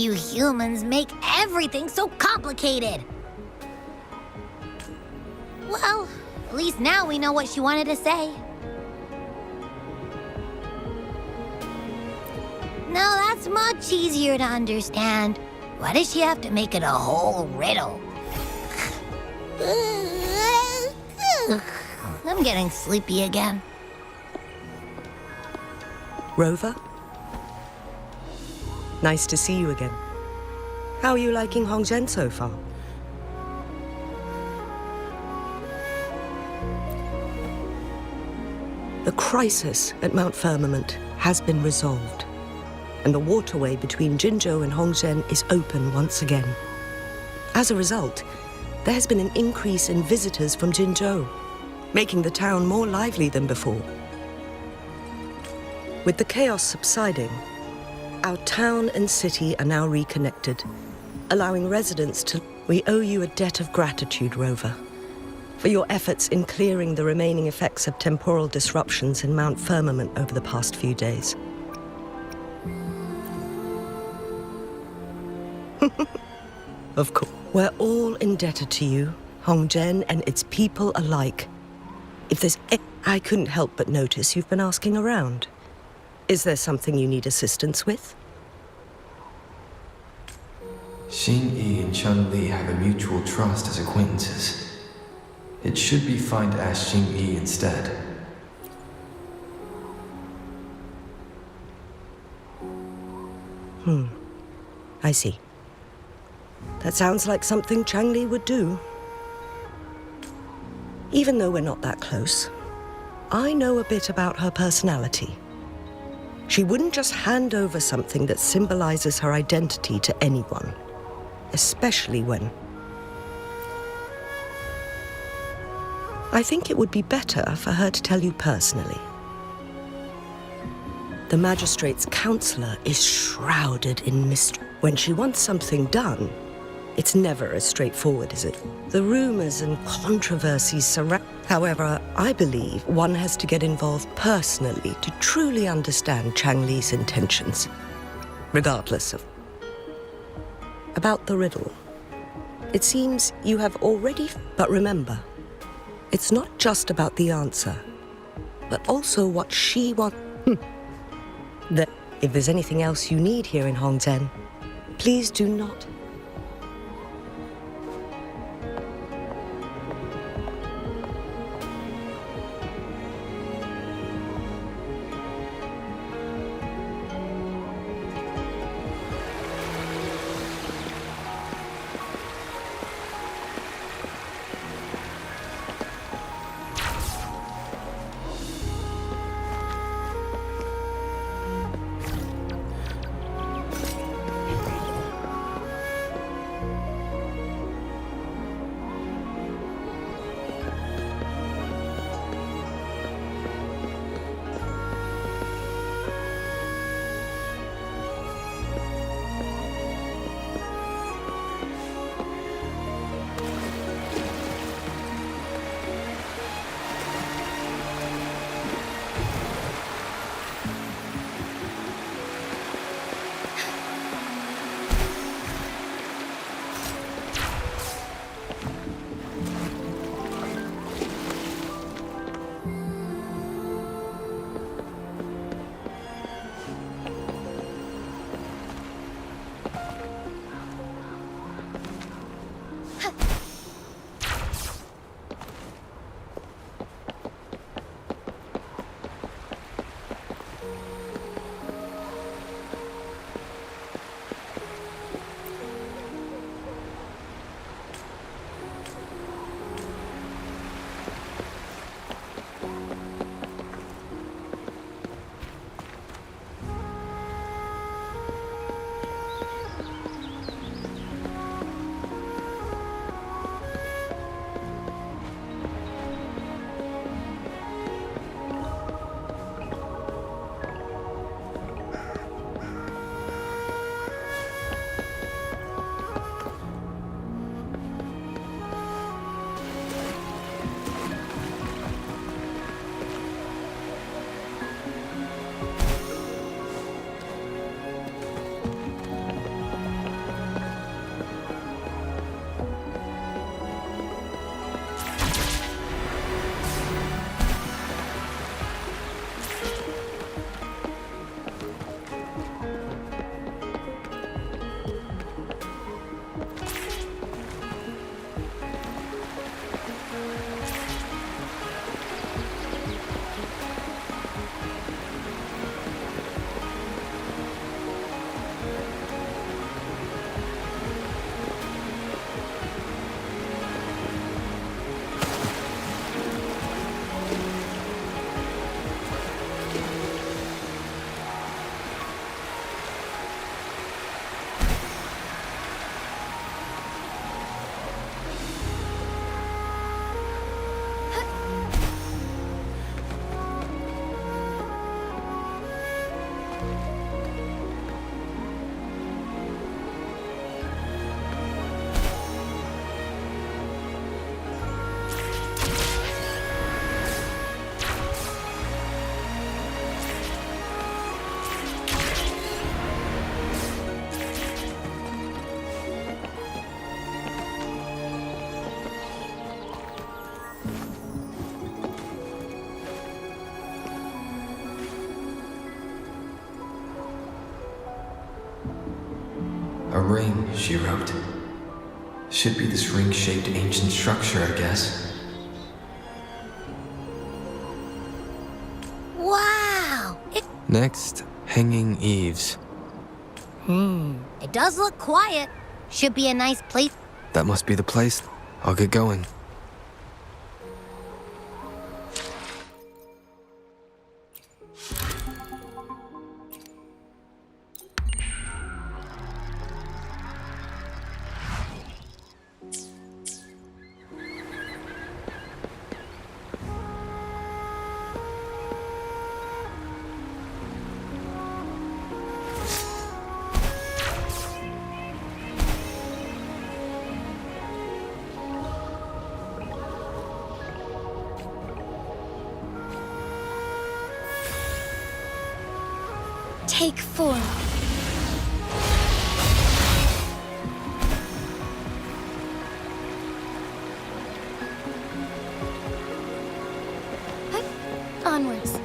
You humans make everything so complicated. Well, at least now we know what she wanted to say. No, that's much easier to understand. Why does she have to make it a whole riddle? I'm getting sleepy again. Rover? Nice to see you again. How are you liking Hongzhen so far? The crisis at Mount Firmament has been resolved, and the waterway between Jinzhou and Hongzhen is open once again. As a result, there has been an increase in visitors from Jinzhou, making the town more lively than before. With the chaos subsiding, our town and city are now reconnected, allowing residents to... We owe you a debt of gratitude, Rover, for your efforts in clearing the remaining effects of temporal disruptions in Mount Firmament over the past few days. Of course. We're all indebted to you, Hongzhen and its people alike. If there's... I couldn't help but notice you've been asking around. Is there something you need assistance with? Xingyi and CHANGLI have a mutual trust as acquaintances. It should be fine to ask Xingyi instead. I see. That sounds like something CHANGLI would do. Even though we're not that close, I know a bit about her personality. She wouldn't just hand over something that symbolizes her identity to anyone, especially when... I think it would be better for her to tell you personally. The magistrate's counselor is shrouded in mystery. When she wants something done, it's never as straightforward as it. The rumors and controversies surround... However, I believe one has to get involved personally to truly understand CHANGLI's intentions, regardless of... About the riddle. It seems you have already... But remember, it's not just about the answer, but also what she wants. If there's anything else you need here in Hongzhen, please do not... ring, she wrote. Should be this ring-shaped ancient structure, I guess. Wow! Next, hanging eaves. It does look quiet. Should be a nice place. That must be the place. I'll get going. Take 4. Onwards.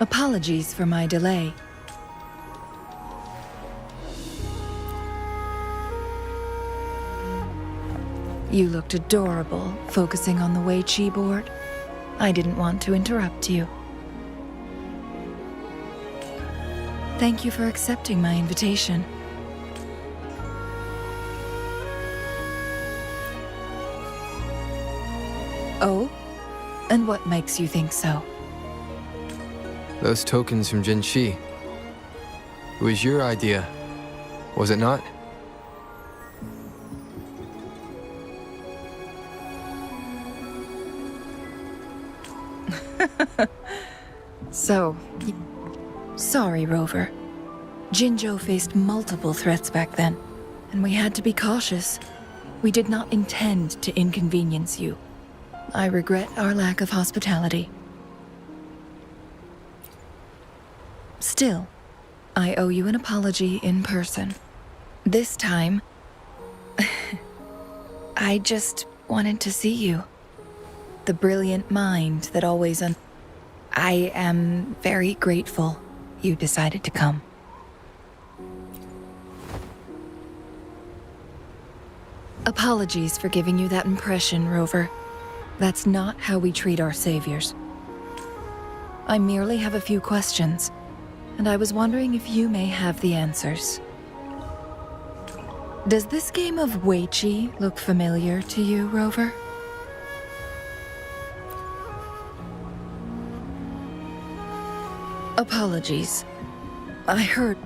Apologies for my delay. You looked adorable, focusing on the Wei Chi board. I didn't want to interrupt you. Thank you for accepting my invitation. Oh? And what makes you think so? Those tokens from Jinshi. It was your idea, was it not? Sorry, Rover. Jinzhou faced multiple threats back then, and we had to be cautious. We did not intend to inconvenience you. I regret our lack of hospitality. Still, I owe you an apology in person. This time, I just wanted to see you. The brilliant mind that always I am very grateful you decided to come. Apologies for giving you that impression, Rover. That's not how we treat our saviors. I merely have a few questions, and I was wondering if you may have the answers. Does this game of Wei Chi look familiar to you, Rover? Apologies. I heard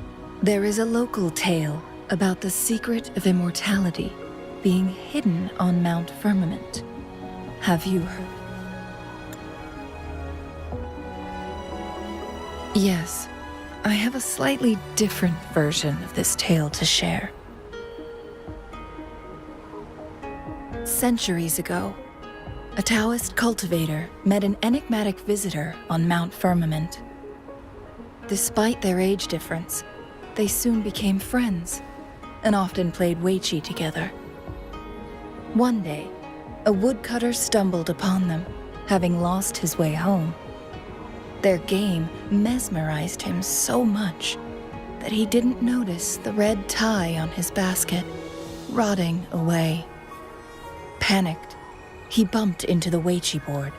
there is a local tale about the secret of immortality being hidden on Mount Firmament. Have you heard? Yes, I have a slightly different version of this tale to share. Centuries ago, a Taoist cultivator met an enigmatic visitor on Mount Firmament. Despite their age difference, they soon became friends and often played Wei Chi together. One day, a woodcutter stumbled upon them, having lost his way home. Their game mesmerized him so much that he didn't notice the red tie on his basket, rotting away. Panicked, he bumped into the Wei Chi board.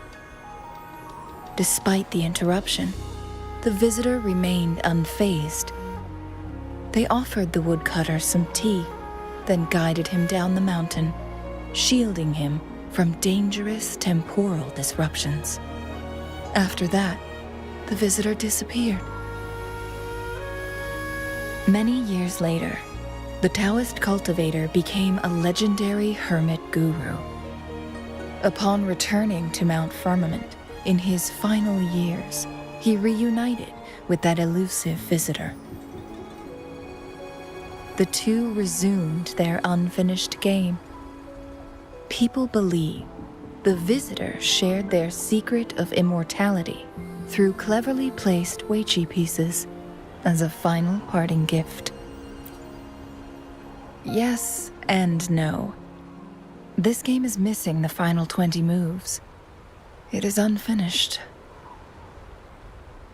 Despite the interruption, the visitor remained unfazed. They offered the woodcutter some tea, then guided him down the mountain, shielding him from dangerous temporal disruptions. After that, the visitor disappeared. Many years later, the Taoist cultivator became a legendary hermit guru. Upon returning to Mount Firmament in his final years, he reunited with that elusive visitor. The two resumed their unfinished game. People believe the visitor shared their secret of immortality through cleverly placed Weiqi pieces as a final parting gift. Yes and no. This game is missing the final 20 moves. It is unfinished.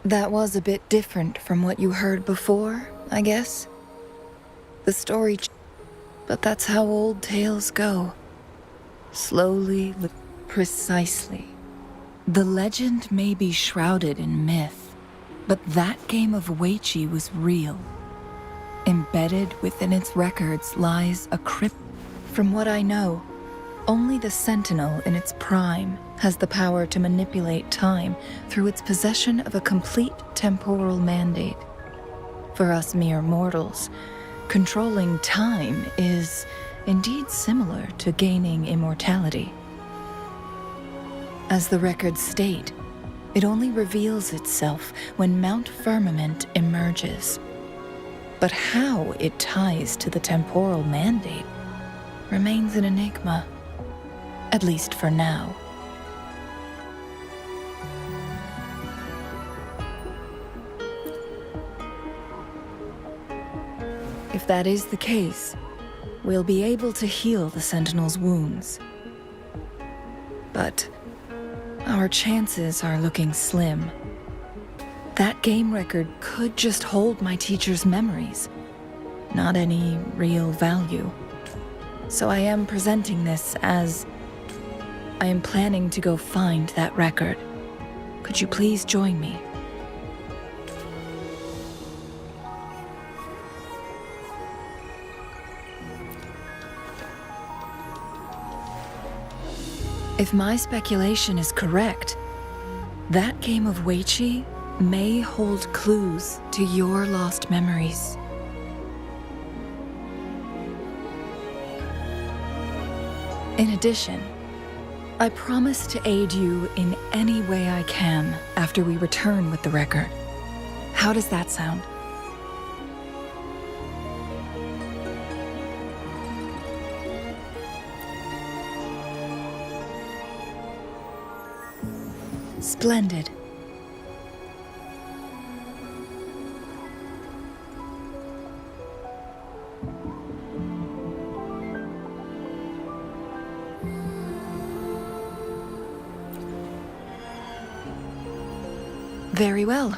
That was a bit different from what you heard before, I guess. The story, but that's how old tales go. Slowly, precisely. The legend may be shrouded in myth, but that game of Weiqi was real. Embedded within its records lies a crypt. From what I know, only the Sentinel in its prime has the power to manipulate time through its possession of a complete temporal mandate. For us mere mortals, controlling time is indeed similar to gaining immortality. As the records state, it only reveals itself when Mount Firmament emerges. But how it ties to the temporal mandate remains an enigma, at least for now. If that is the case, we'll be able to heal the Sentinel's wounds. But our chances are looking slim. That game record could just hold my teacher's memories, not any real value. So I am presenting this as I am planning to go find that record. Could you please join me? If my speculation is correct, that game of Weiqi may hold clues to your lost memories. In addition, I promise to aid you in any way I can after we return with the record. How does that sound? Splendid. Very well.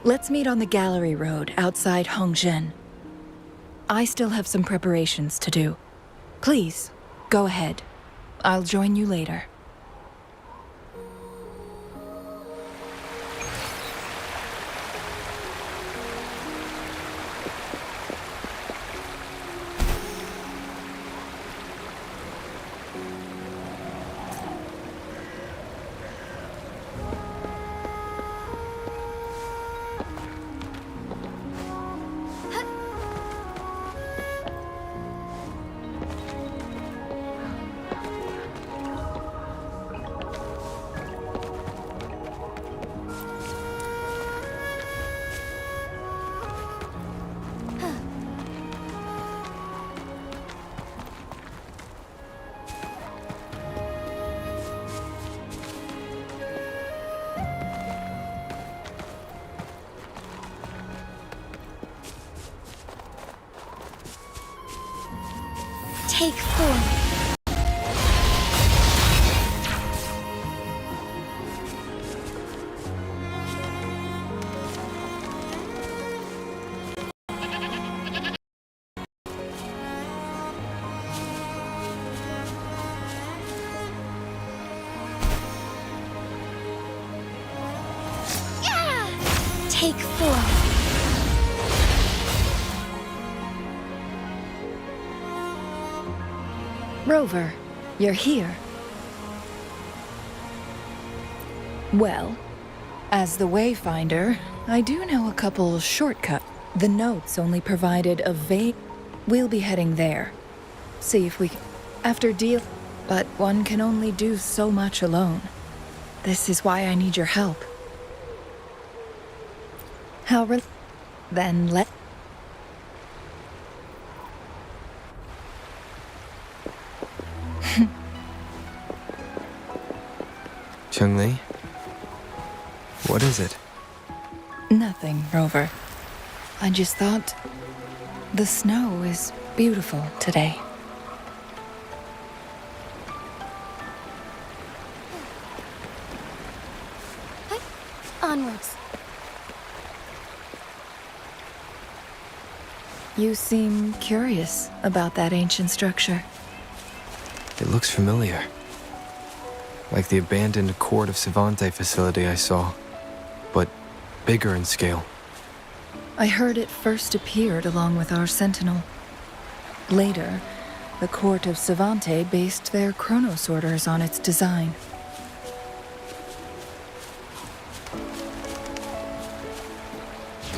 Let's meet on the gallery road outside Hongzhen. I still have some preparations to do. Please, go ahead. I'll join you later. Take 4. Take 4. Rover, you're here. Well, as the Wayfinder, I do know a couple shortcuts. The notes only provided a vague... We'll be heading there. See if we can... After deal... But one can only do so much alone. This is why I need your help. Then let... CHANGLI? What is it? Nothing, Rover. I just thought... The snow is beautiful today. Onwards. You seem curious about that ancient structure. It looks familiar. Like the abandoned Court of Savante facility I saw, but bigger in scale. I heard it first appeared along with our Sentinel. Later, the Court of Savante based their Chronos orders on its design.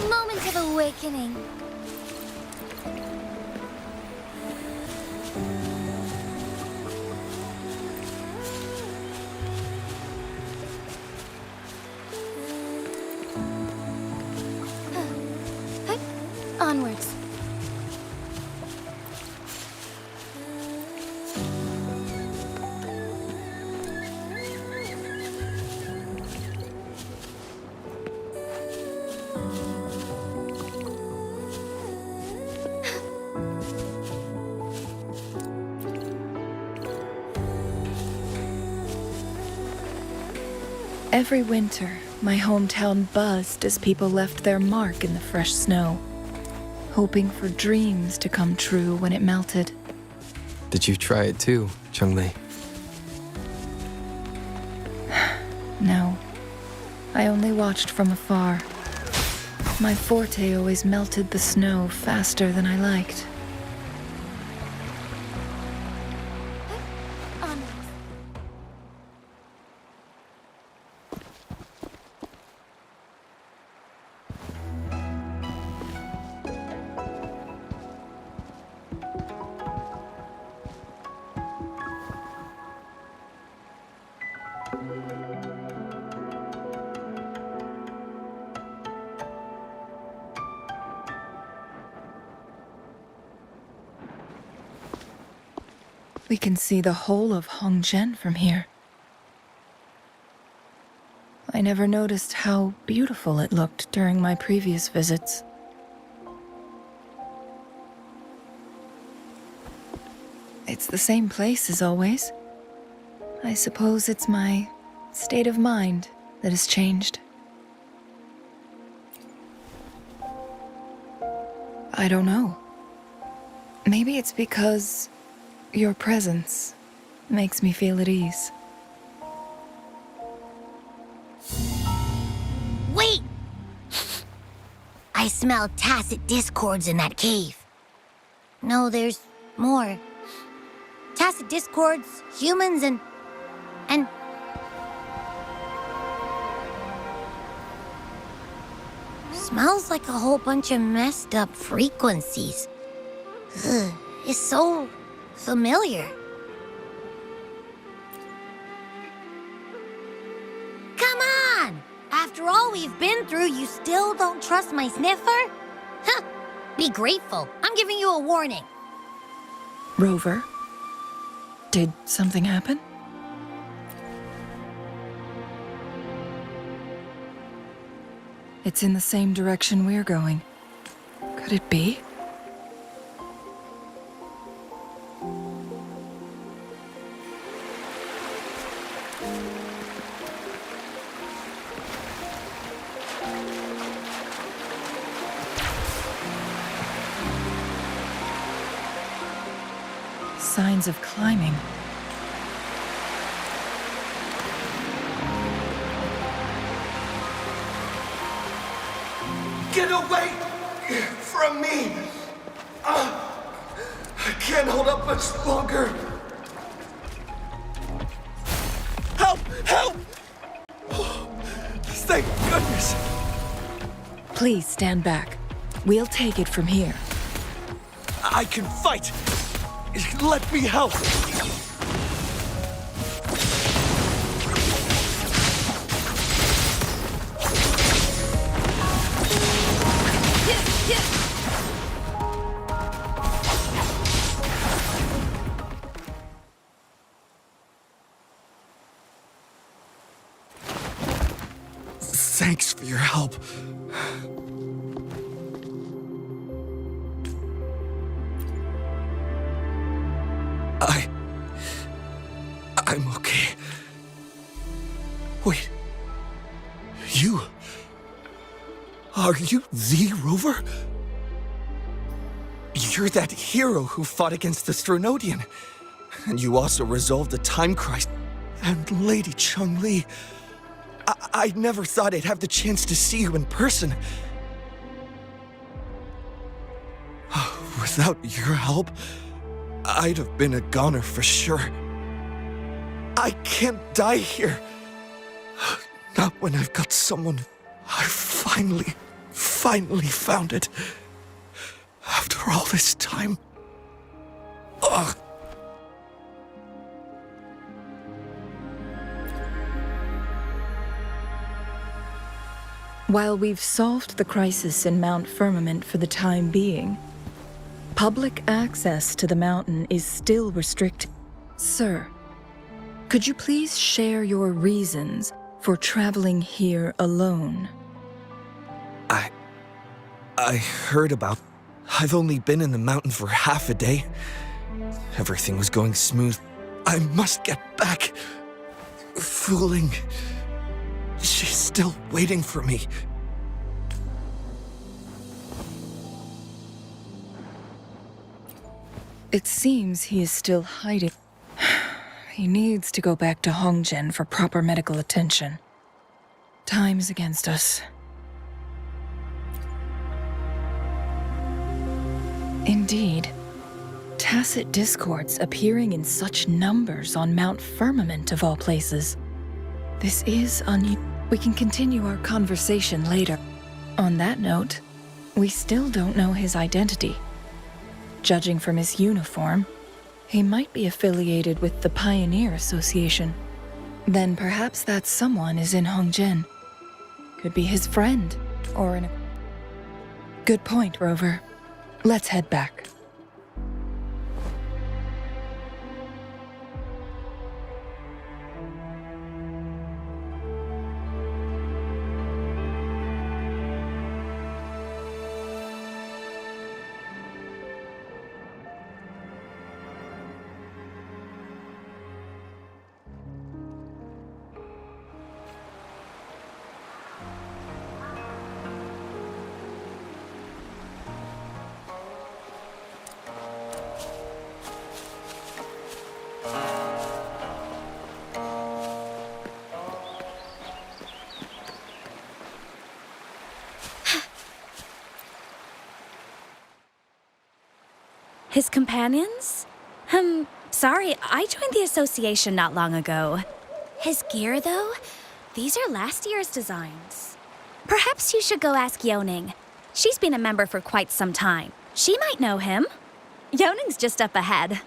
Moment of awakening. Onwards. Every winter, my hometown buzzed as people left their mark in the fresh snow, hoping for dreams to come true when it melted. Did you try it too, CHANGLI? No, I only watched from afar. My forte always melted the snow faster than I liked. Onwards. We can see the whole of Hongzhen from here. I never noticed how beautiful it looked during my previous visits. It's the same place as always. I suppose it's my state of mind that has changed. I don't know. Maybe it's because your presence makes me feel at ease. Wait! I smell tacit discords in that cave. No, there's more. Tacit discords, humans, and... Smells like a whole bunch of messed up frequencies. Ugh, it's so familiar. Come on! After all we've been through, you still don't trust my sniffer? Huh! Be grateful. I'm giving you a warning. Rover, did something happen? It's in the same direction we're going. Could it be? Signs of climbing. Get away from me! I can't hold up much longer. Help! Help! Thank goodness. Please stand back. We'll take it from here. I can fight. Let me help. Thanks for your help. I'm okay. Wait. You... Are you the Rover? You're that hero who fought against the Stronodian. And you also resolved the time crisis. And Lady CHANGLI... I never thought I'd have the chance to see you in person. Without your help, I'd have been a goner for sure. I can't die here. Not when I've got someone. I finally found it. After all this time. Ugh. While we've solved the crisis in Mount Firmament for the time being, public access to the mountain is still restricted. Sir, could you please share your reasons for traveling here alone? I heard about... I've only been in the mountain for half a day. Everything was going smooth. I must get back. Fooling. She's still waiting for me. It seems he is still hiding. He needs to go back to Hongjian for proper medical attention. Time is against us. Indeed. Tacit discords appearing in such numbers on Mount Firmament of all places. This is unusual. We can continue our conversation later. On that note, we still don't know his identity. Judging from his uniform, he might be affiliated with the Pioneer Association. Then perhaps that someone is in Hongjian. Could be his friend, or an... Good point, Rover. Let's head back. His companions? Sorry, I joined the association not long ago. His gear, though? These are last year's designs. Perhaps you should go ask Yoning. She's been a member for quite some time. She might know him. Yoning's just up ahead.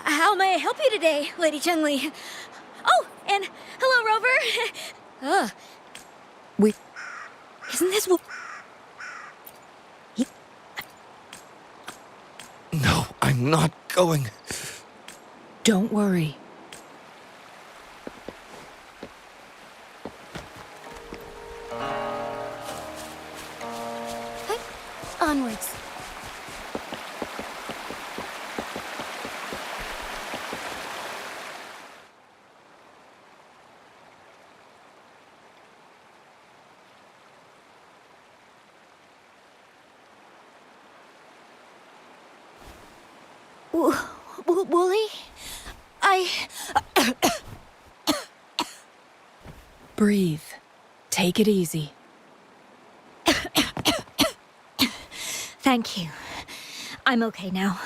How may I help you today, Lady CHANGLI? Oh, and hello, Rover. Isn't this No, I'm not going. Don't worry. Onwards. Wooly? Breathe. take it easy. Thank you. I'm okay now.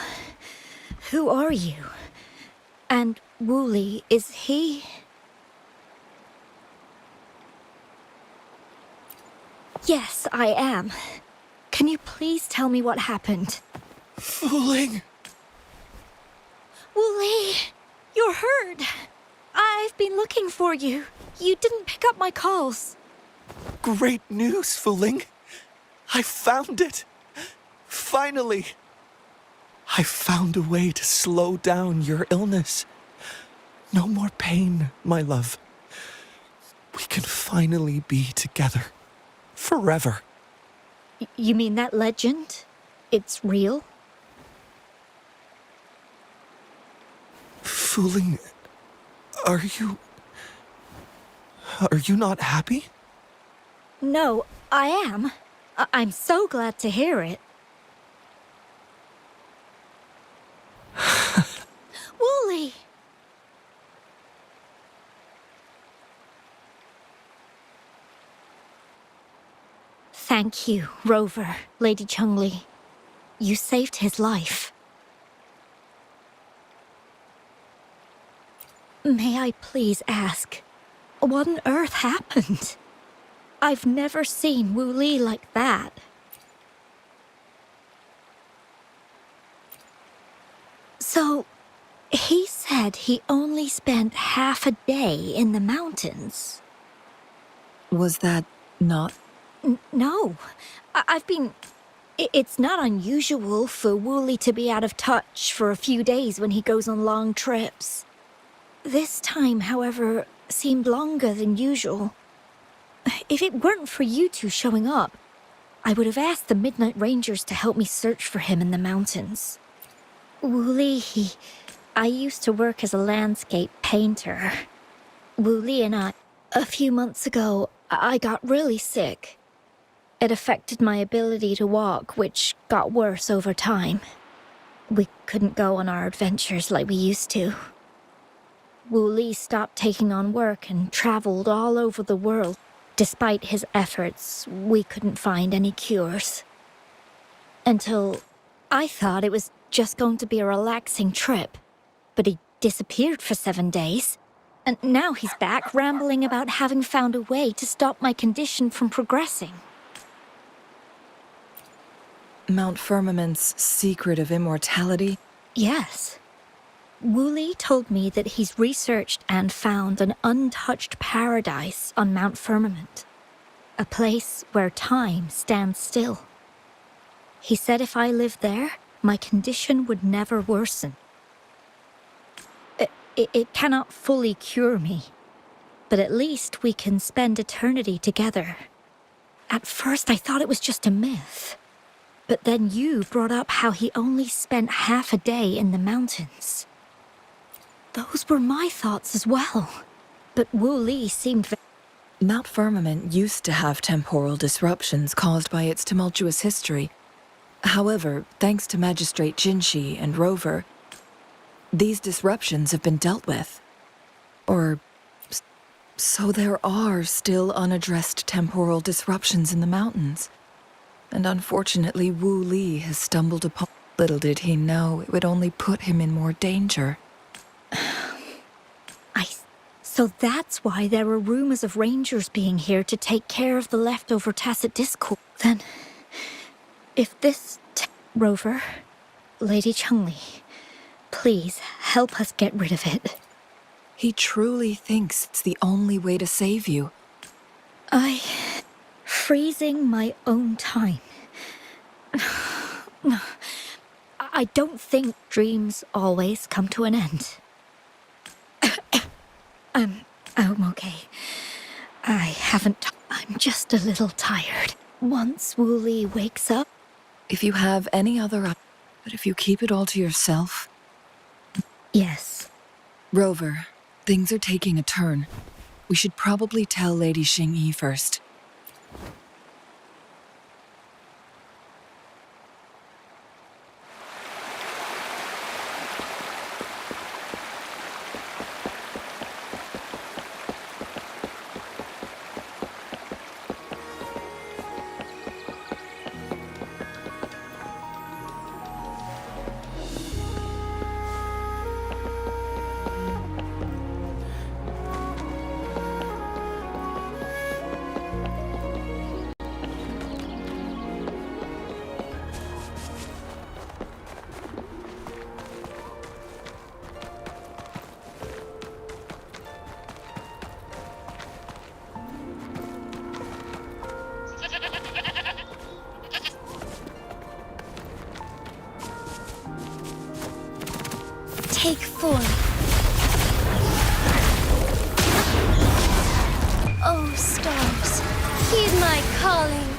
Who are you? And Wooly, is he... Yes, I am. Can you please tell me what happened? Fooling! Wooly, you're hurt. I've been looking for you. You didn't pick up my calls. Great news, Fooling! I found it! Finally! I found a way to slow down your illness. No more pain, my love. We can finally be together. Forever. You mean that legend? It's real? Fooling, are you not happy? No, I am. I'm so glad to hear it. Wooly! Thank you, Rover, Lady CHANGLI. You saved his life. May I please ask, what on earth happened? I've never seen Wooly like that. So, he said he only spent half a day in the mountains. Was that not? No, I've been... It's not unusual for Wooly to be out of touch for a few days when he goes on long trips. This time, however, seemed longer than usual. If it weren't for you two showing up, I would have asked the Midnight Rangers to help me search for him in the mountains. Wooly, I used to work as a landscape painter. Wooly and I, a few months ago, I got really sick. It affected my ability to walk, which got worse over time. We couldn't go on our adventures like we used to. Wooly stopped taking on work and traveled all over the world. Despite his efforts, we couldn't find any cures. Until I thought it was just going to be a relaxing trip. But he disappeared for 7 days. And now he's back rambling about having found a way to stop my condition from progressing. Mount Firmament's secret of immortality? Yes. Wooly told me that he's researched and found an untouched paradise on Mount Firmament. A place where time stands still. He said if I lived there, my condition would never worsen. It cannot fully cure me, but at least we can spend eternity together. At first I thought it was just a myth. But then you brought up how he only spent half a day in the mountains. Those were my thoughts as well. But Wooly seemed... Mount Firmament used to have temporal disruptions caused by its tumultuous history. However, thanks to Magistrate Jinshi and Rover, these disruptions have been dealt with. Or... so there are still unaddressed temporal disruptions in the mountains. And unfortunately, Wooly has stumbled upon... Little did he know it would only put him in more danger. So that's why there were rumors of rangers being here to take care of the leftover tacit discord. Then, if this... Rover, Lady CHANGLI, please help us get rid of it. He truly thinks it's the only way to save you. Freezing my own time. I don't think dreams always come to an end. I'm okay. I'm just a little tired. Once Wooly wakes up... If you have any other... But if you keep it all to yourself... Yes. Rover, things are taking a turn. We should probably tell Lady Xingyi first. Take 4. Oh, stars, heed my calling.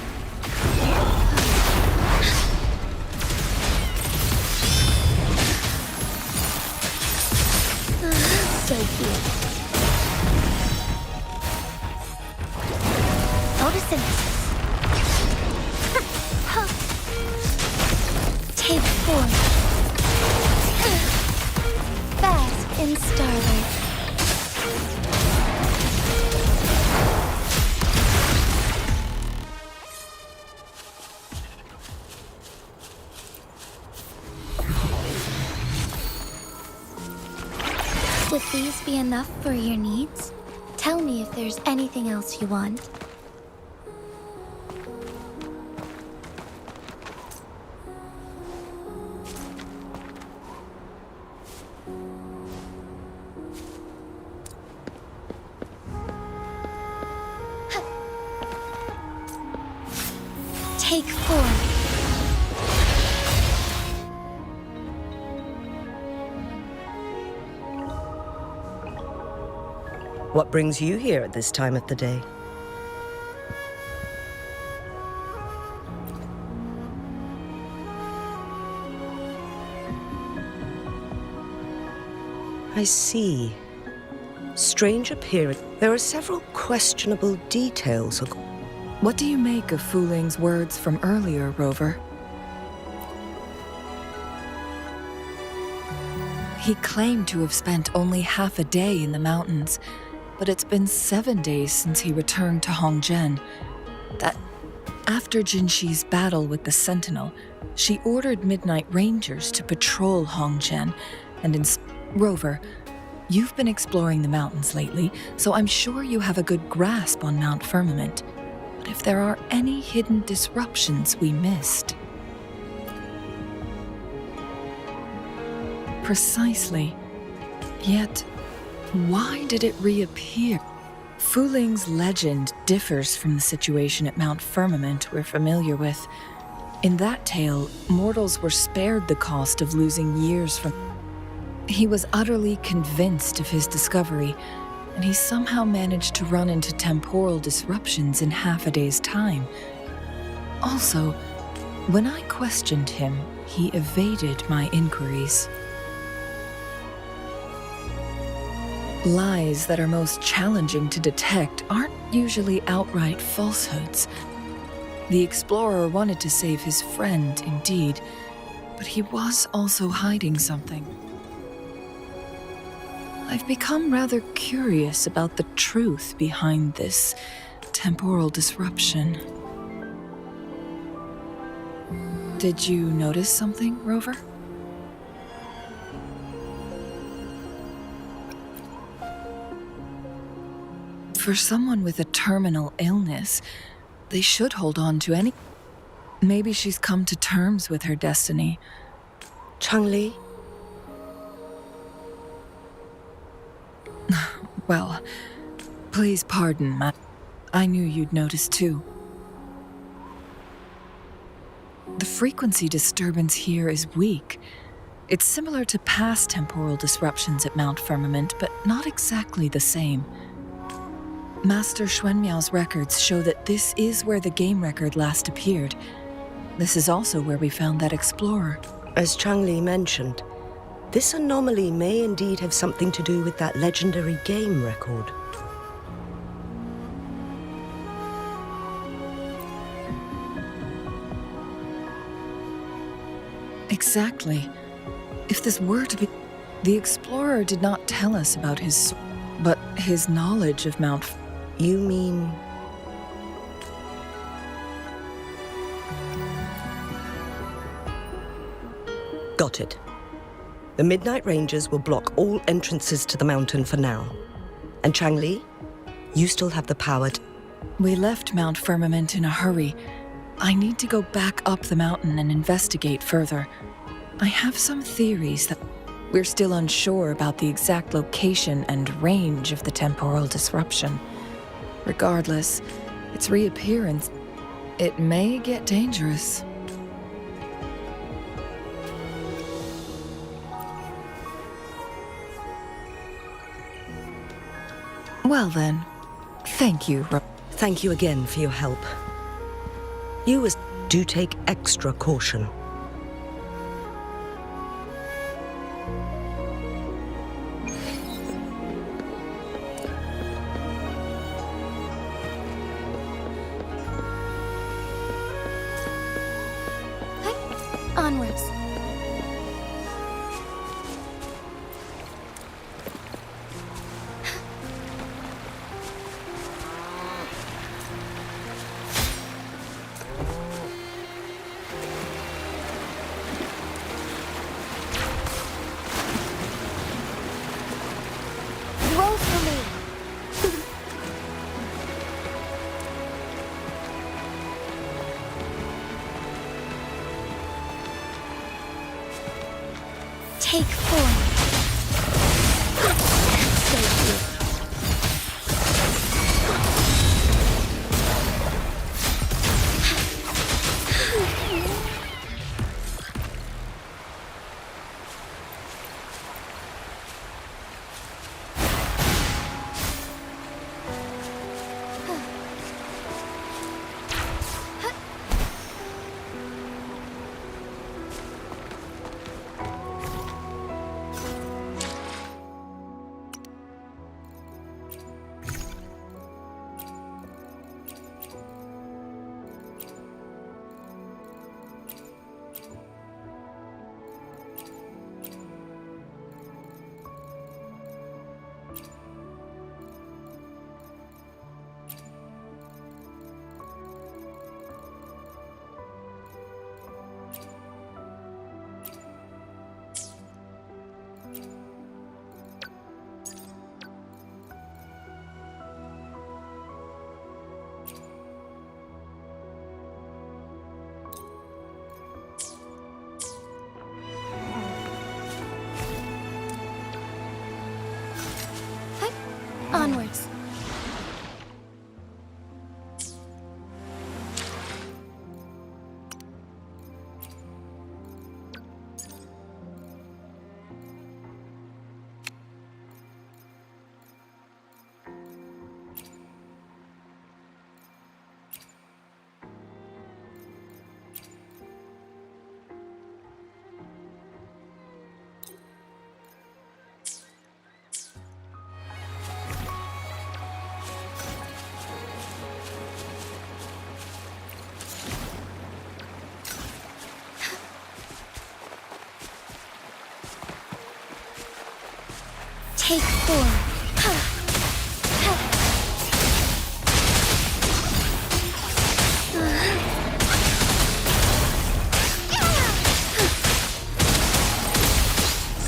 So cute. Photosynthesis. Take 4. Bask in starlight. Would these be enough for your needs? Tell me if there's anything else you want. Take 4. What brings you here at this time of the day? I see. Strange appearance. There are several questionable details. What do you make of Fu Ling's words from earlier, Rover? He claimed to have spent only half a day in the mountains, but it's been 7 days since he returned to Hongzhen. That after Jinxi's battle with the Sentinel, she ordered Midnight Rangers to patrol Hongzhen, and Rover, you've been exploring the mountains lately, so I'm sure you have a good grasp on Mount Firmament. But if there are any hidden disruptions we missed... Precisely. Yet, why did it reappear? Fu Ling's legend differs from the situation at Mount Firmament we're familiar with. In that tale, mortals were spared the cost of losing years from... He was utterly convinced of his discovery, and he somehow managed to run into temporal disruptions in half a day's time. Also, when I questioned him, he evaded my inquiries. Lies that are most challenging to detect aren't usually outright falsehoods. The explorer wanted to save his friend, indeed, but he was also hiding something. I've become rather curious about the truth behind this temporal disruption. Did you notice something, Rover? For someone with a terminal illness, they should hold on to any... Maybe she's come to terms with her destiny. CHANGLI? Well, please pardon, I knew you'd notice too. The frequency disturbance here is weak. It's similar to past temporal disruptions at Mount Firmament, but not exactly the same. Master Xuanmiao's records show that this is where the game record last appeared. This is also where we found that explorer. As CHANGLI mentioned, this anomaly may indeed have something to do with that legendary game record. Exactly. If this were to be... The explorer did not tell us about his... but his knowledge of Mount... You mean... Got it. The Midnight Rangers will block all entrances to the mountain for now. And CHANGLI, you still have the power to... We left Mount Firmament in a hurry. I need to go back up the mountain and investigate further. I have some theories that... We're still unsure about the exact location and range of the temporal disruption. Regardless, its reappearance, it may get dangerous. Well then, thank you, Thank you again for your help. You do take extra caution. Onwards. Roll for me. Take form. Onwards. Take form.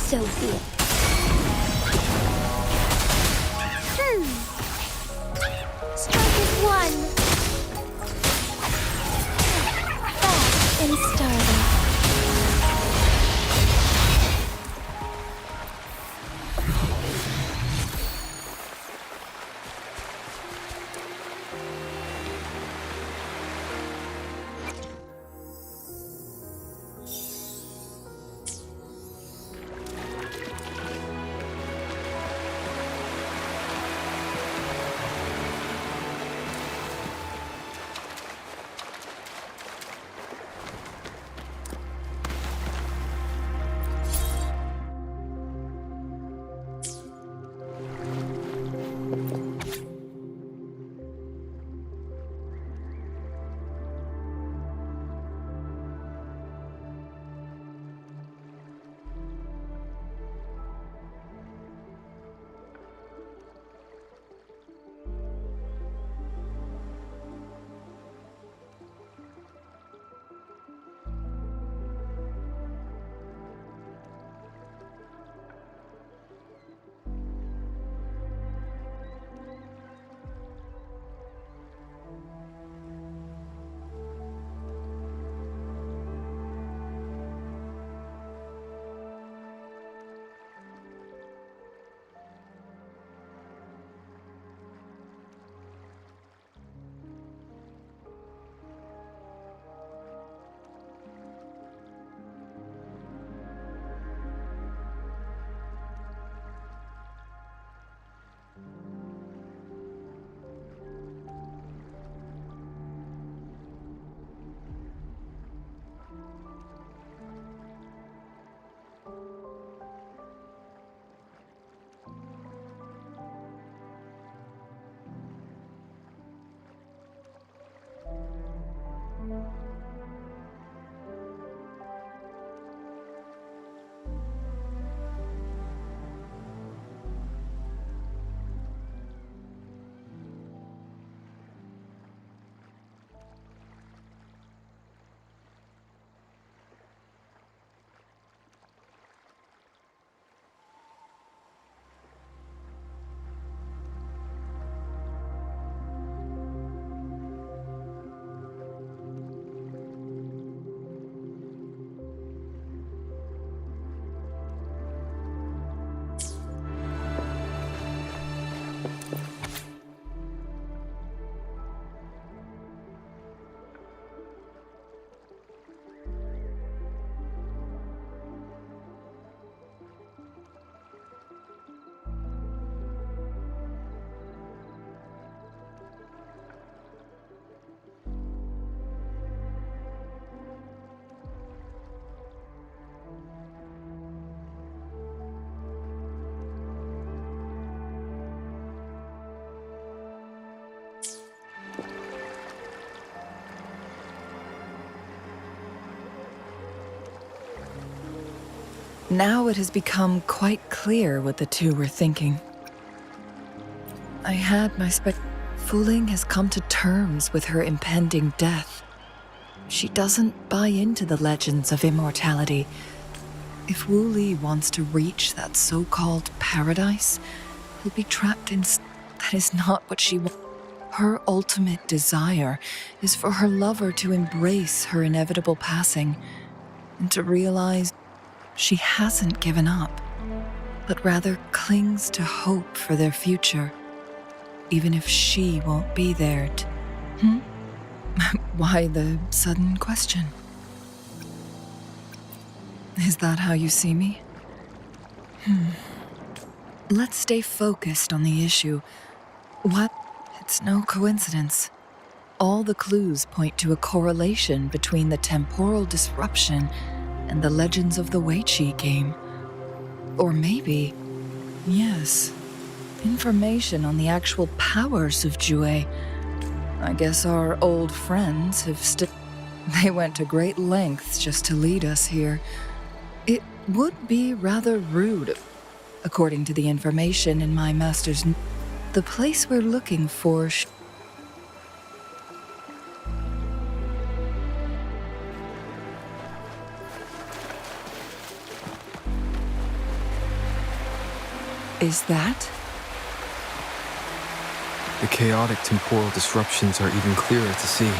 So be it. Strike as one. Fast and startled. Now it has become quite clear what the two were thinking. I had my Fuling has come to terms with her impending death. She doesn't buy into the legends of immortality. If Wu Li wants to reach that so-called paradise, he'll be trapped in... That is not what she wants. Her ultimate desire is for her lover to embrace her inevitable passing and to realize she hasn't given up, but rather clings to hope for their future, even if she won't be there to... Why the sudden question? Is that how you see me? Let's stay focused on the issue. What? It's no coincidence. All the clues point to a correlation between the temporal disruption and the legends of the Weiqi game. Or maybe, yes, information on the actual powers of Jue. I guess our old friends have They went to great lengths just to lead us here. It would be rather rude, according to the information in my master's... The place we're looking for... Is that? The chaotic temporal disruptions are even clearer to see.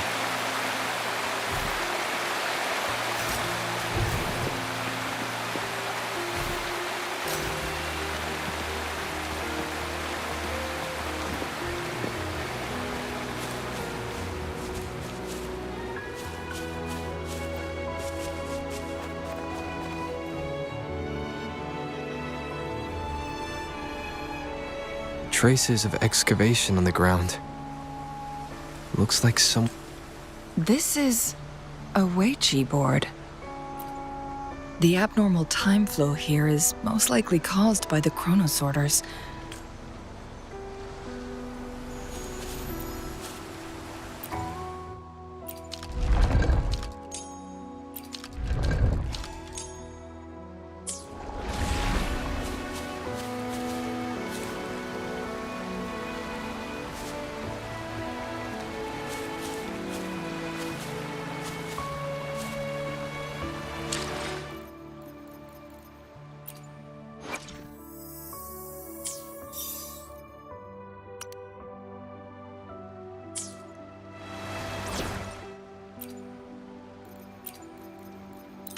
Traces of excavation on the ground. Looks like some... This is a Weiqi board. The abnormal time flow here is most likely caused by the chronosorters.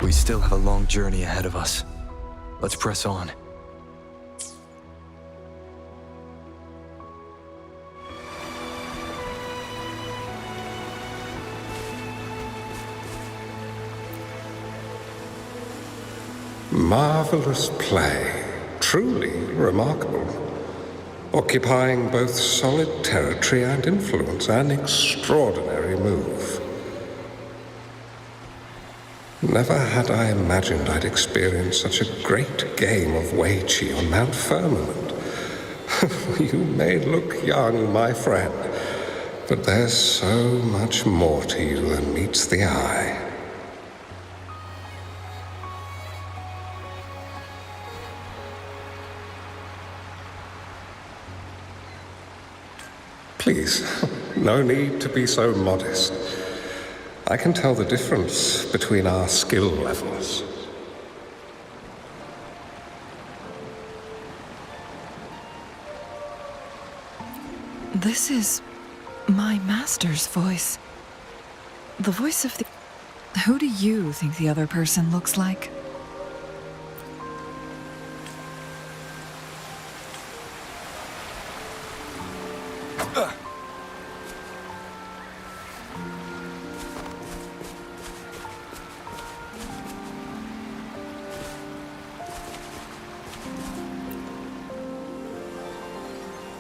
We still have a long journey ahead of us. Let's press on. Marvelous play. Truly remarkable. Occupying both solid territory and influence, an extraordinary move. Never had I imagined I'd experience such a great game of Weiqi on Mount Firmament. You may look young, my friend, but there's so much more to you than meets the eye. Please, no need to be so modest. I can tell the difference between our skill levels. This is my master's voice. The voice of the... Who do you think the other person looks like?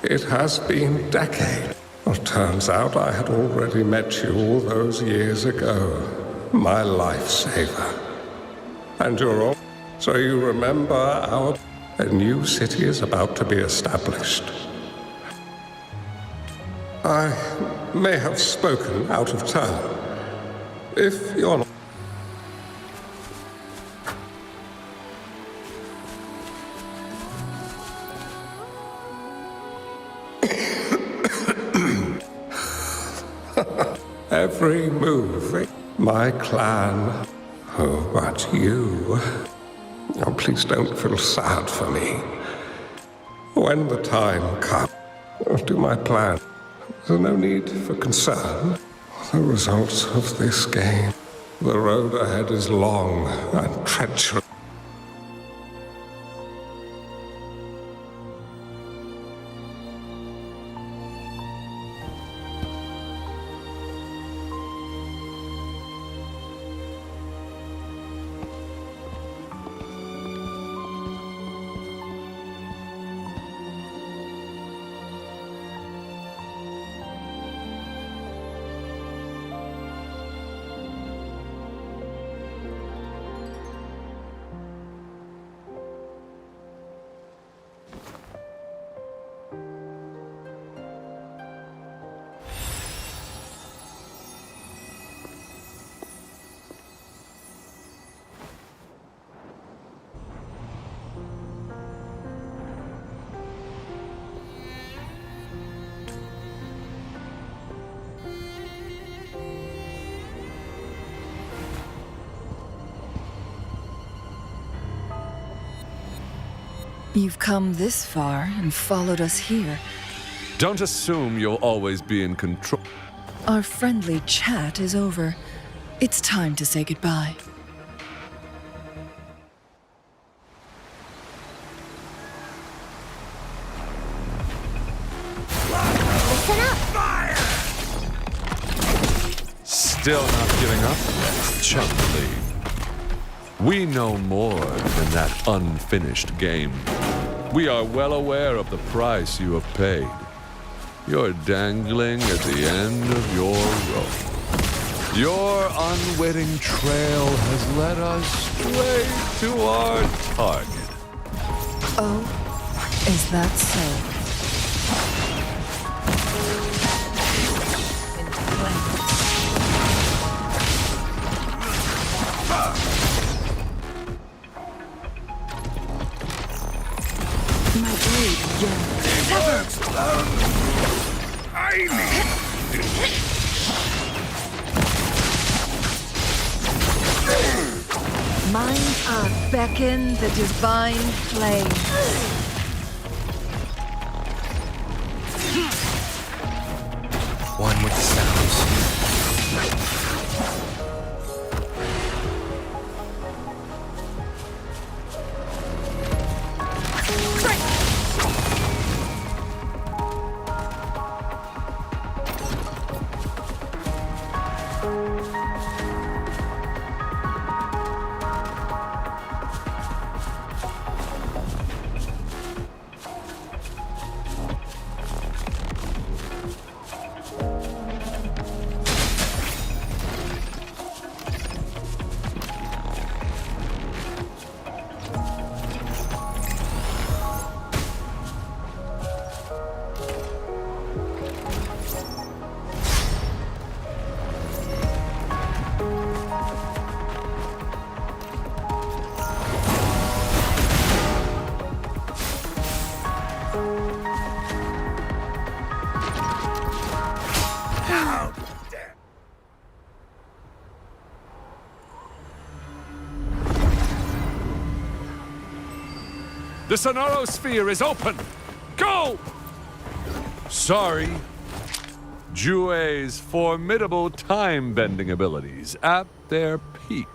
It has been decades. Well, turns out I had already met you all those years ago. My lifesaver. And you're all... So you remember our... A new city is about to be established. I may have spoken out of turn. If you're not... Every move, my clan. Oh, but you. Oh, please don't feel sad for me. When the time comes, I'll do my plan. There's no need for concern. The results of this game. The road ahead is long and treacherous. You've come this far and followed us here. Don't assume you'll always be in control. Our friendly chat is over. It's time to say goodbye. Listen up! Still not giving up? CHANGLI. We know more than that unfinished game. We are well aware of the price you have paid. You're dangling at the end of your rope. Your unwitting trail has led us straight to our target. Oh, is that so? My blade Mine beckon the divine flame. One with the sounds. The Sonoro Sphere is open! Go! Sorry. Jue's formidable time-bending abilities at their peak.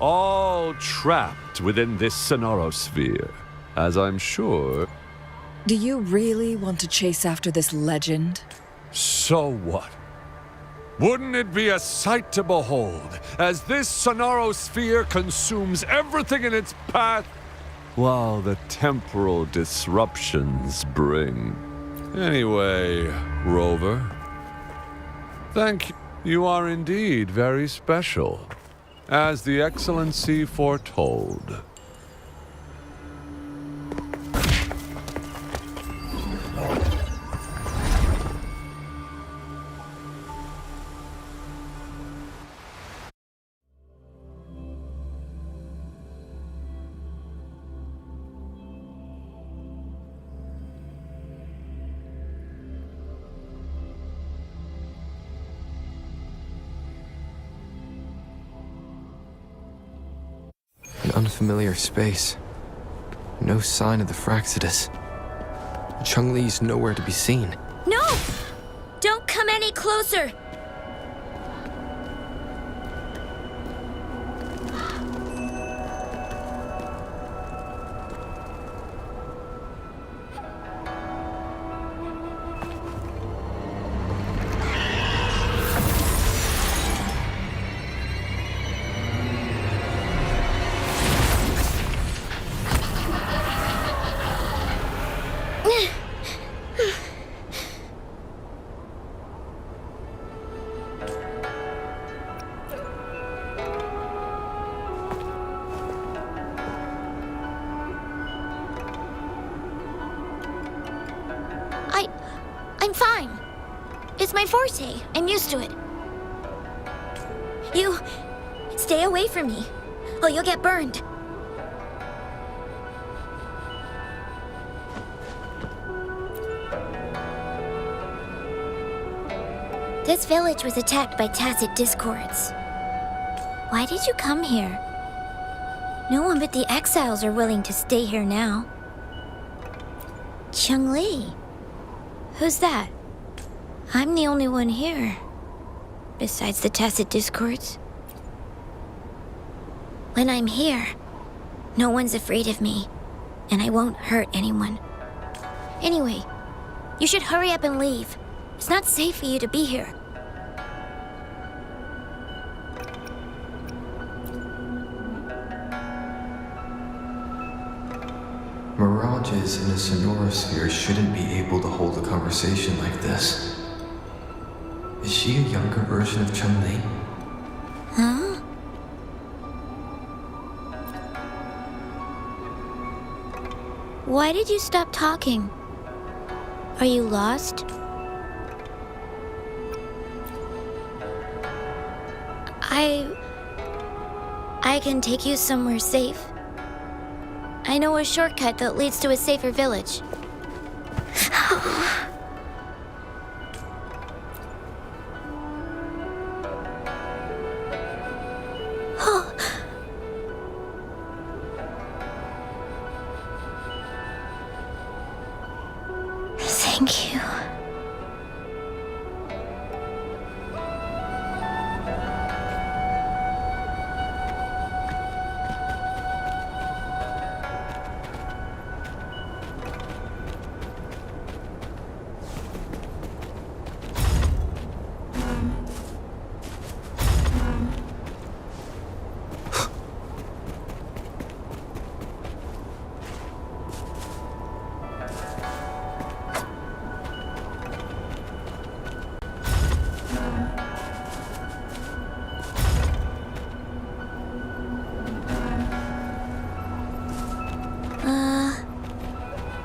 All trapped within this Sonoro Sphere, as I'm sure. Do you really want to chase after this legend? So what? Wouldn't it be a sight to behold, as this Sonoro Sphere consumes everything in its path, while the temporal disruptions bring. Anyway, Rover, thank you. You are indeed very special, as the Excellency foretold. unfamiliar space. No sign of the Fraxidus. CHANGLI's nowhere to be seen. No! Don't come any closer! I'm fine. It's my forte. I'm used to it. You stay away from me, or you'll get burned. This village was attacked by tacit discords. Why did you come here? No one but the exiles are willing to stay here now. CHANGLI. Who's that? I'm the only one here. Besides the tacit discords. When I'm here, no one's afraid of me, and I won't hurt anyone. Anyway, you should hurry up and leave. It's not safe for you to be here. Mirages in a sonorosphere shouldn't be able to hold a conversation like this. Is she a younger version of CHANGLI? Huh? Why did you stop talking? Are you lost? I can take you somewhere safe. I know a shortcut that leads to a safer village. Thank you.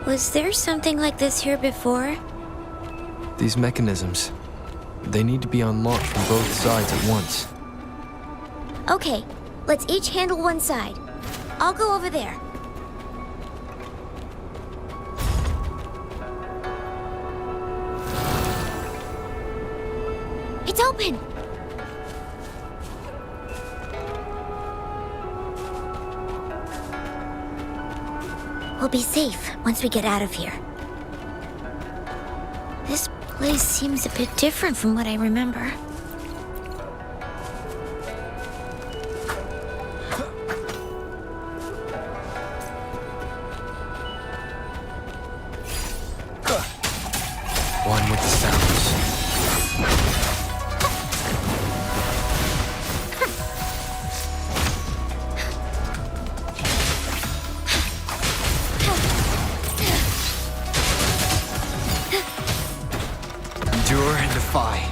Was there something like this here before? These mechanisms, they need to be unlocked from both sides at once. Okay, let's each handle one side. I'll go over there. It's open! We'll be safe once we get out of here. This place seems a bit different from what I remember. One with the sounds. Endure and defy.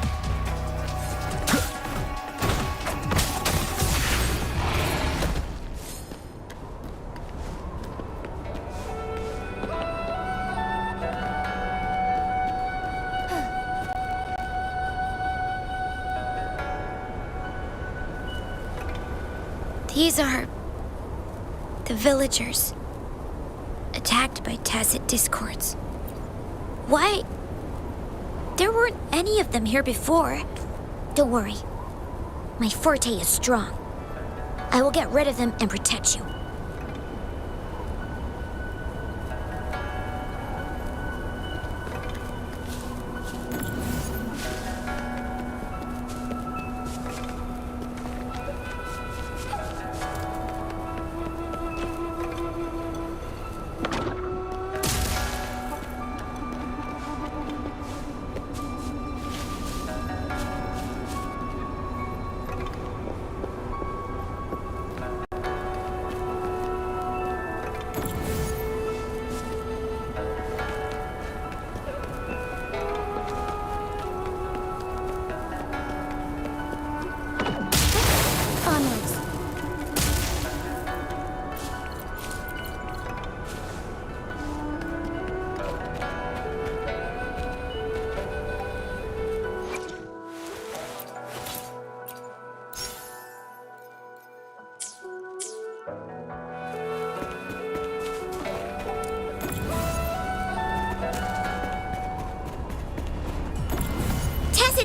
These are the villagers, attacked by tacit discords. Why? There weren't any of them here before. Don't worry. My forte is strong. I will get rid of them and protect you.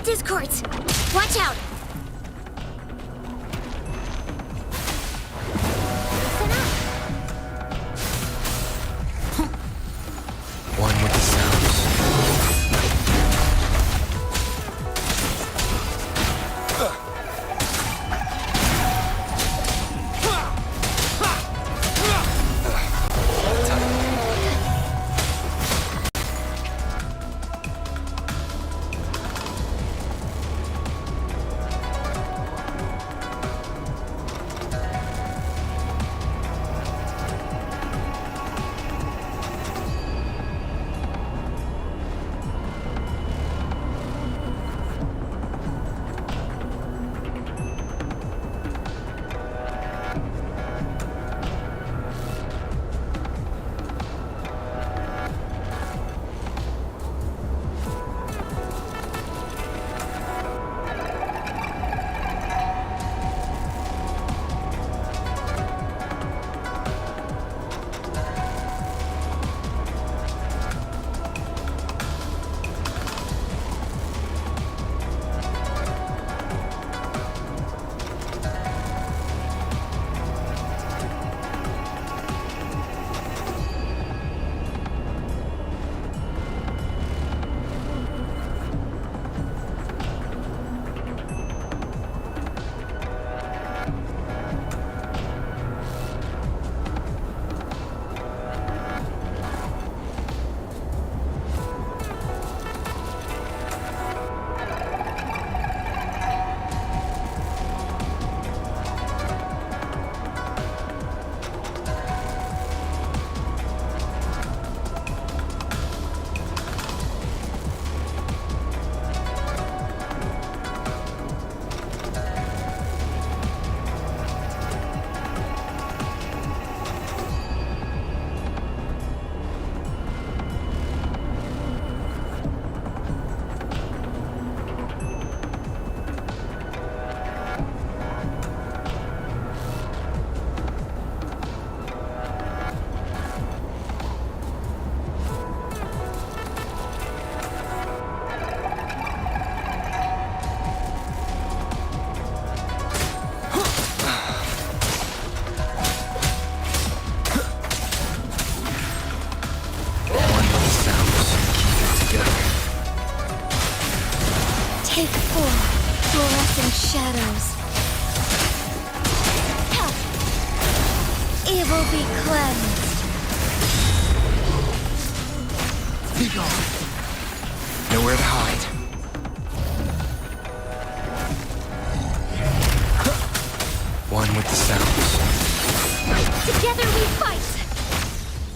the discords! Watch out! One with the sounds. Take 4. Fluorescent shadows. Evil be cleansed. Be gone. Nowhere to hide. One with the sounds. Together we fight.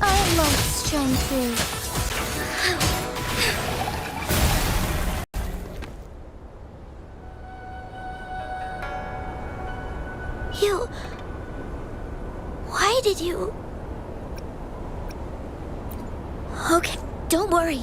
Our lights shine through. Why did you... Okay, don't worry.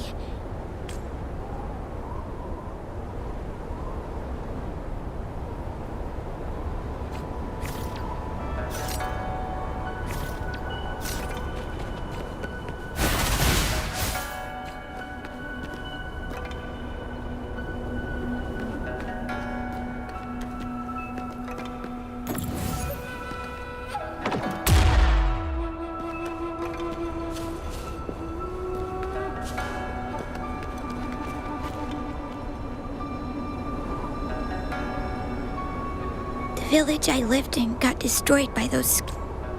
The village I lived in got destroyed by those...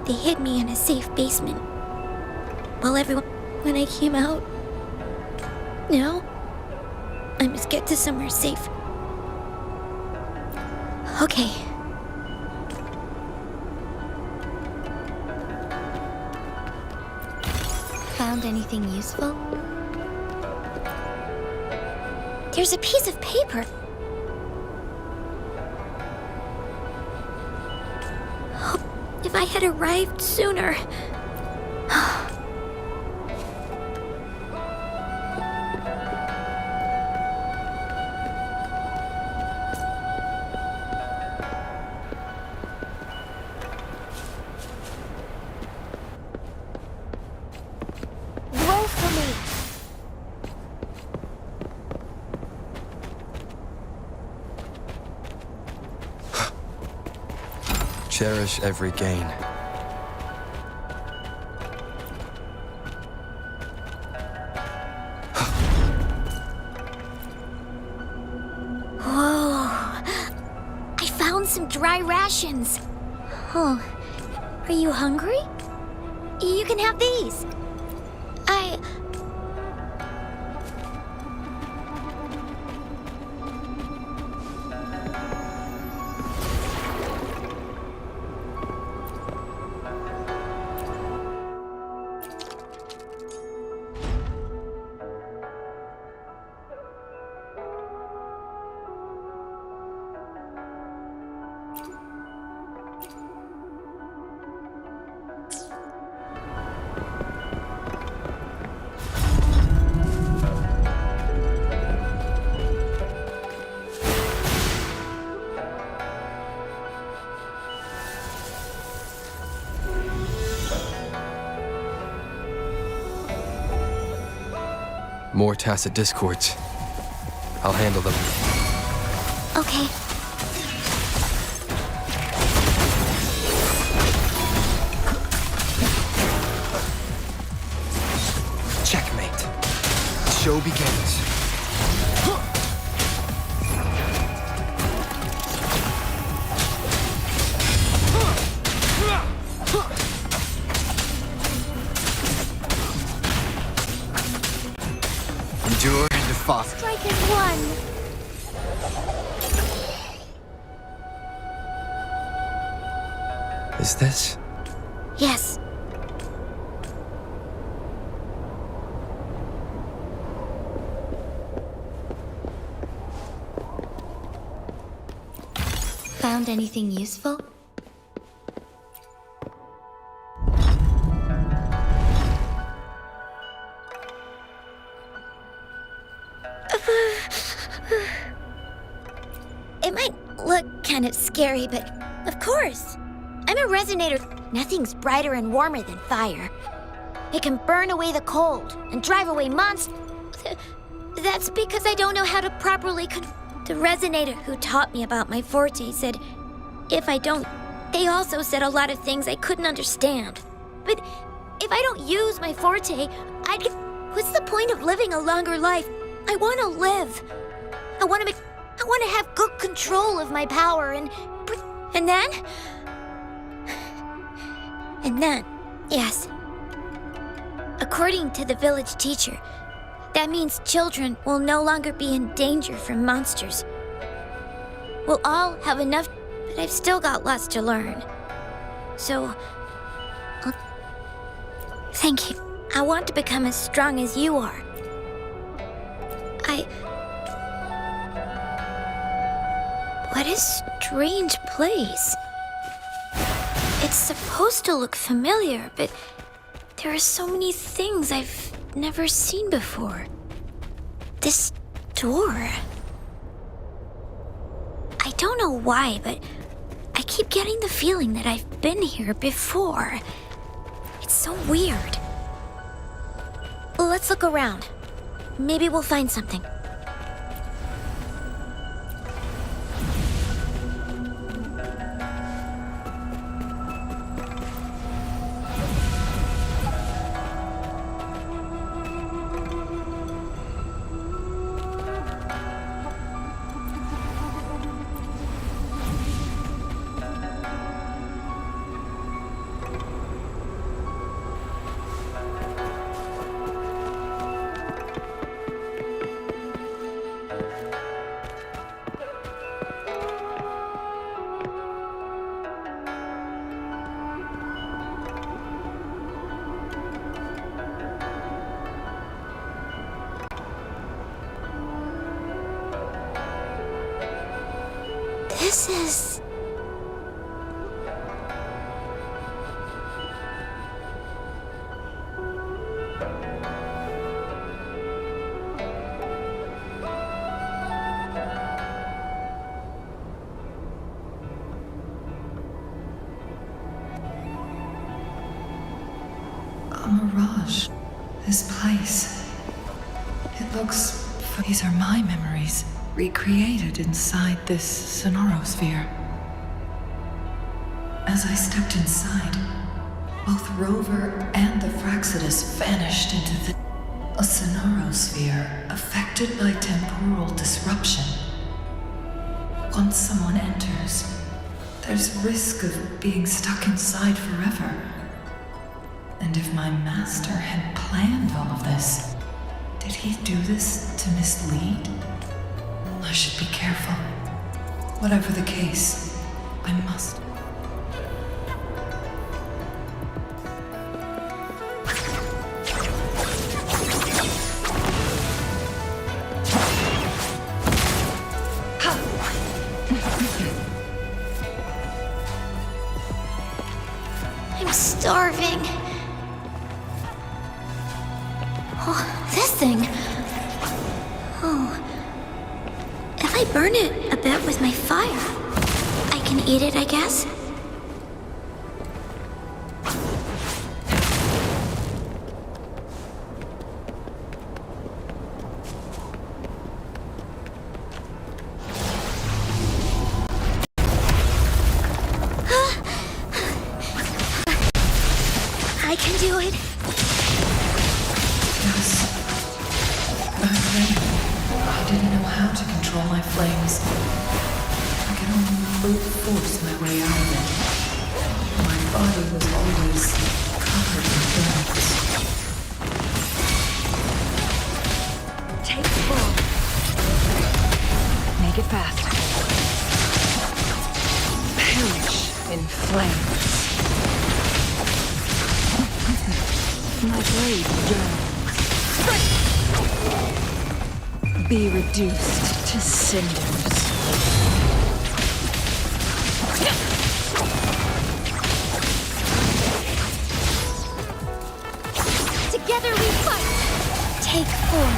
They hid me in a safe basement. While everyone... When I came out... Now... I must get to somewhere safe. Okay. Found anything useful? There's a piece of paper. If I had arrived sooner. Roll for me. Cherish every gain. Whoa. I found some dry rations. Huh. Are you hungry? You can have these. More tacit discords. I'll handle them. Okay. Checkmate. The show begins. Endure and defy. Strike as one. Is this? Yes. Found anything useful? It might look kind of scary, but of course. I'm a resonator. Nothing's brighter and warmer than fire. It can burn away the cold and drive away monsters. That's because I don't know how to properly The resonator who taught me about my forte said, if I don't... They also said a lot of things I couldn't understand. But if I don't use my forte, I'd get... What's the point of living a longer life? I want to live. I want to have good control of my power and then... And then, yes. According to the village teacher, that means children will no longer be in danger from monsters. We'll all have enough, but I've still got lots to learn. So, thank you. I want to become as strong as you are. What a strange place. It's supposed to look familiar, but there are so many things I've never seen before. This door. I don't know why, but I keep getting the feeling that I've been here before. It's so weird. Let's look around. Maybe we'll find something. This is... A mirage. This place. It looks... These are my memories, recreated inside this sonorosphere. As I stepped inside, both Rover and the Fraxidus vanished into a sonorosphere affected by temporal disruption. Once someone enters, there's risk of being stuck inside forever. And if my master had planned all of this, did he do this to mislead? I should be careful. Whatever the case, I must. I'm starving. Oh, this thing. Oh. If I burn it a bit with my fire, I can eat it, I guess? I can do it. Yes. I'm ready. I didn't know how to control my flames. I could only brute force my way out of it. My body was always covered in burns. Take full. Make it fast. Perish in flames. My blade yearns. Be reduced to cinders. Together we fight. Take form.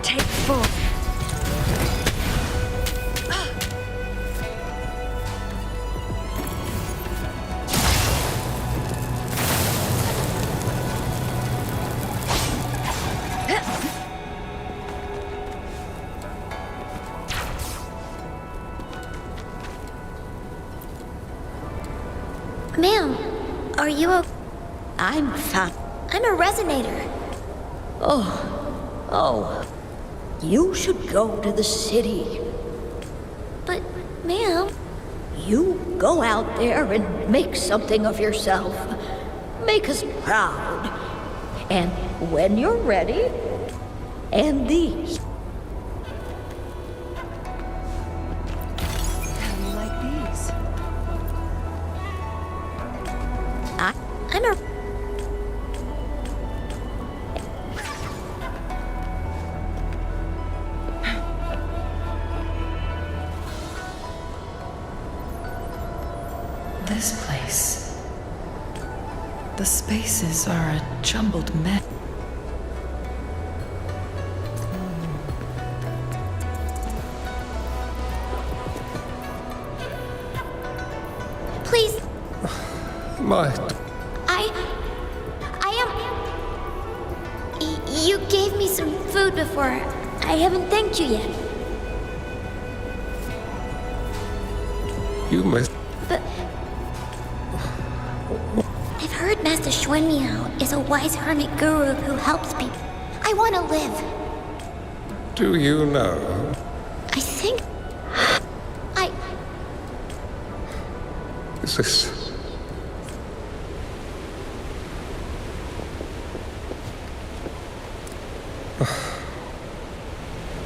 Take full. Ma'am, are you okay? I'm fine. I'm a resonator. Oh. You should go to the city. But, ma'am, You go out there and make something of yourself. Make us proud. And when you're ready, and these. How do you like these? I'm a... This place. The spaces are a jumbled mess. Please, My... you gave me some food before. I haven't thanked you yet. You must... But... I've heard Master Xuanmiao is a wise hermit guru who helps people. I want to live. Do you know? I think... Is this...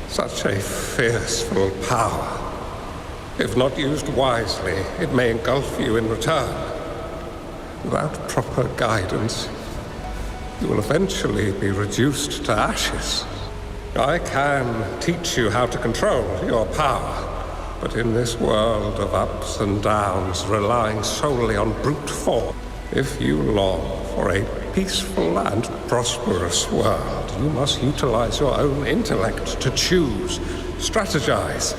Such a fearful power. If not used wisely, it may engulf you in return. Without proper guidance, you will eventually be reduced to ashes. I can teach you how to control your power, but in this world of ups and downs, relying solely on brute force, if you long for a peaceful and prosperous world, you must utilize your own intellect to choose, strategize,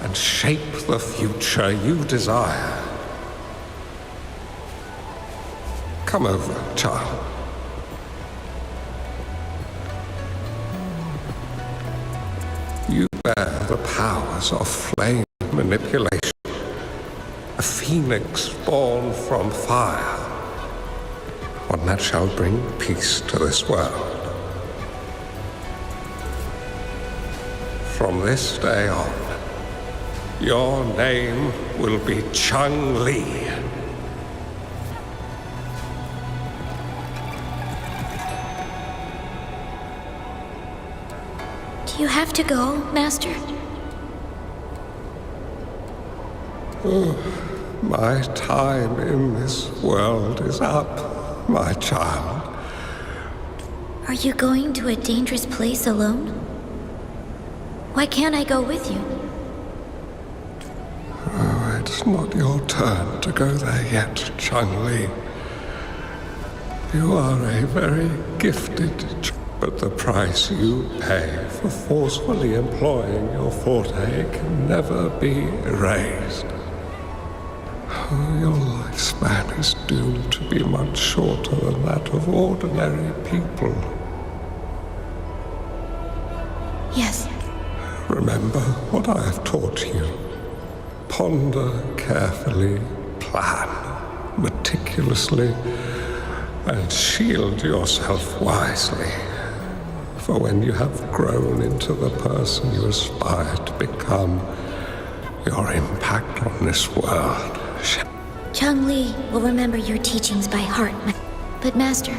and shape the future you desire. Come over, child. You bear the powers of flame manipulation, a phoenix born from fire, one that shall bring peace to this world. From this day on, your name will be CHANGLI. Do you have to go, Master? My time in this world is up, my child. Are you going to a dangerous place alone? Why can't I go with you? Oh, it's not your turn to go there yet, CHANGLI. You are a very gifted child. But the price you pay for forcefully employing your forte can never be erased. Your lifespan is doomed to be much shorter than that of ordinary people. Yes. Remember what I have taught you. Ponder carefully, plan meticulously, and shield yourself wisely. For when you have grown into the person you aspire to become, your impact on this world shall... CHANGLI will remember your teachings by heart. But Master,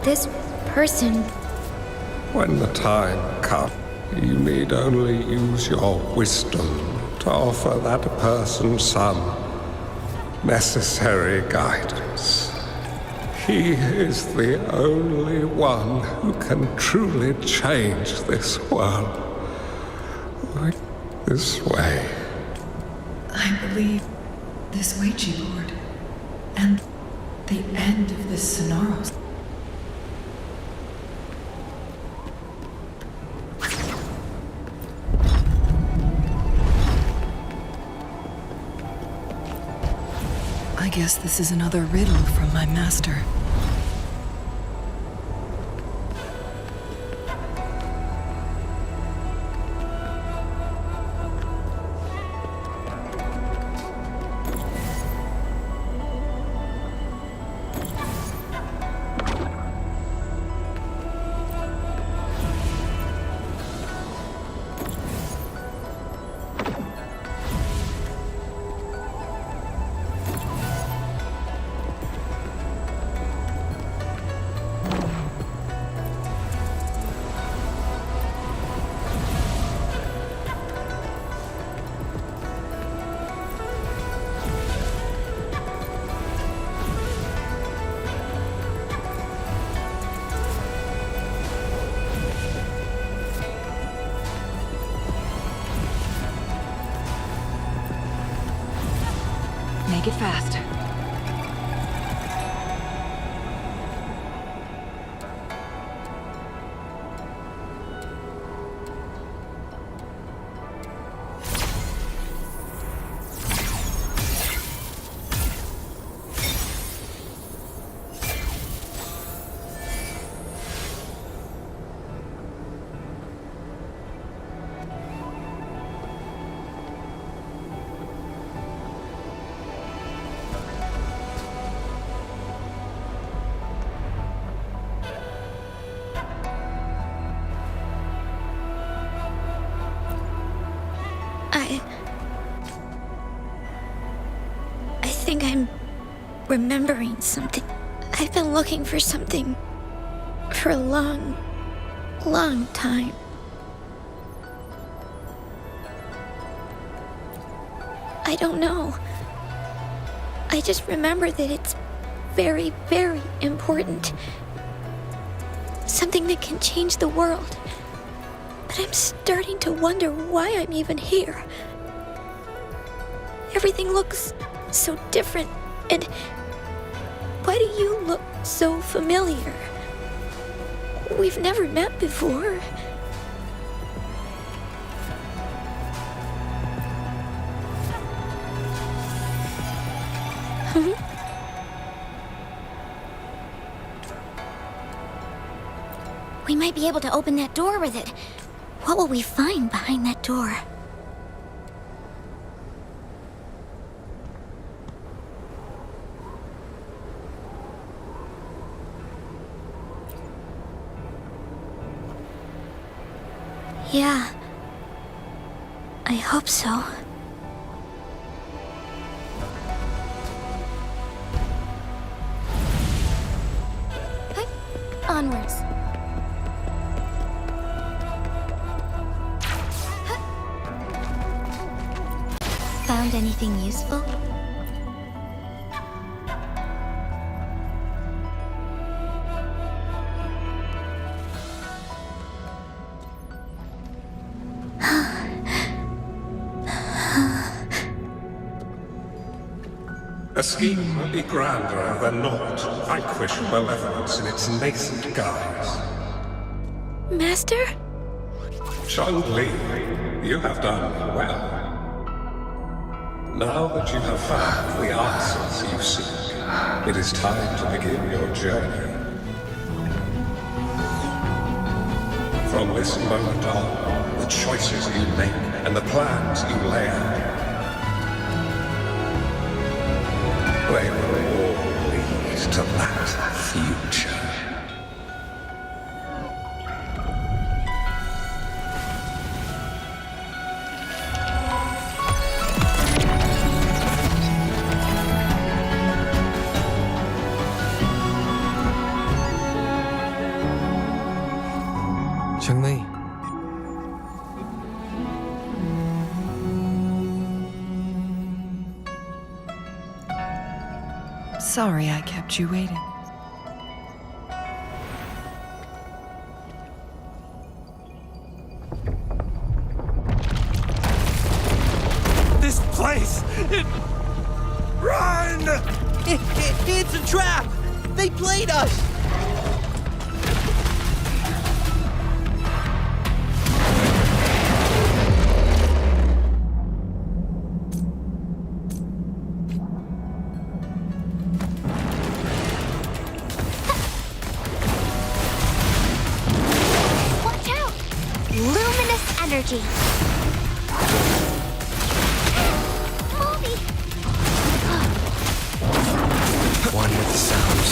this person... When the time comes, you need only use your wisdom to offer that person some necessary guidance. He is the only one who can truly change this world. This way. I believe this Ouija board and the end of this Sonoros. I guess this is another riddle from my master. Make it fast. I think I'm remembering something. I've been looking for something for a long, long time. I don't know. I just remember that it's very, very important. Something that can change the world. But I'm starting to wonder why I'm even here. Everything looks so different, and why do you look so familiar? We've never met before. We might be able to open that door with it. What will we find behind that door? Yeah. I hope so. Onwards. Found anything useful? A scheme would be grander than naught. Vanquish malevolence in its nascent guise. Master? CHANGLI, you have done well. Now that you have found the answers you seek, it is time to begin your journey. From this moment on, the choices you make and the plans you lay out, they will all lead to that future. CHANGLI. Sorry I kept you waiting. This place! Run! It's a trap! They played us! Watch out! Luminous energy. Molly! One with the sounds.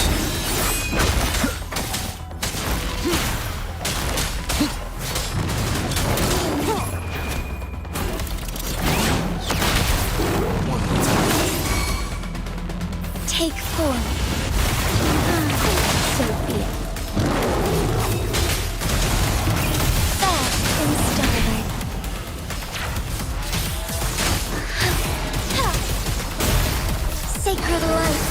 Take form. So be it. Fast in starlight. Sacred light.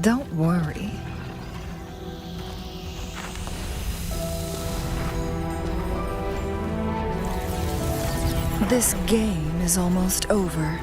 Don't worry. This game is almost over.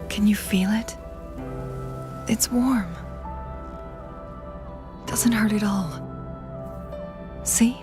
Can you feel it? It's warm. Doesn't hurt at all. See?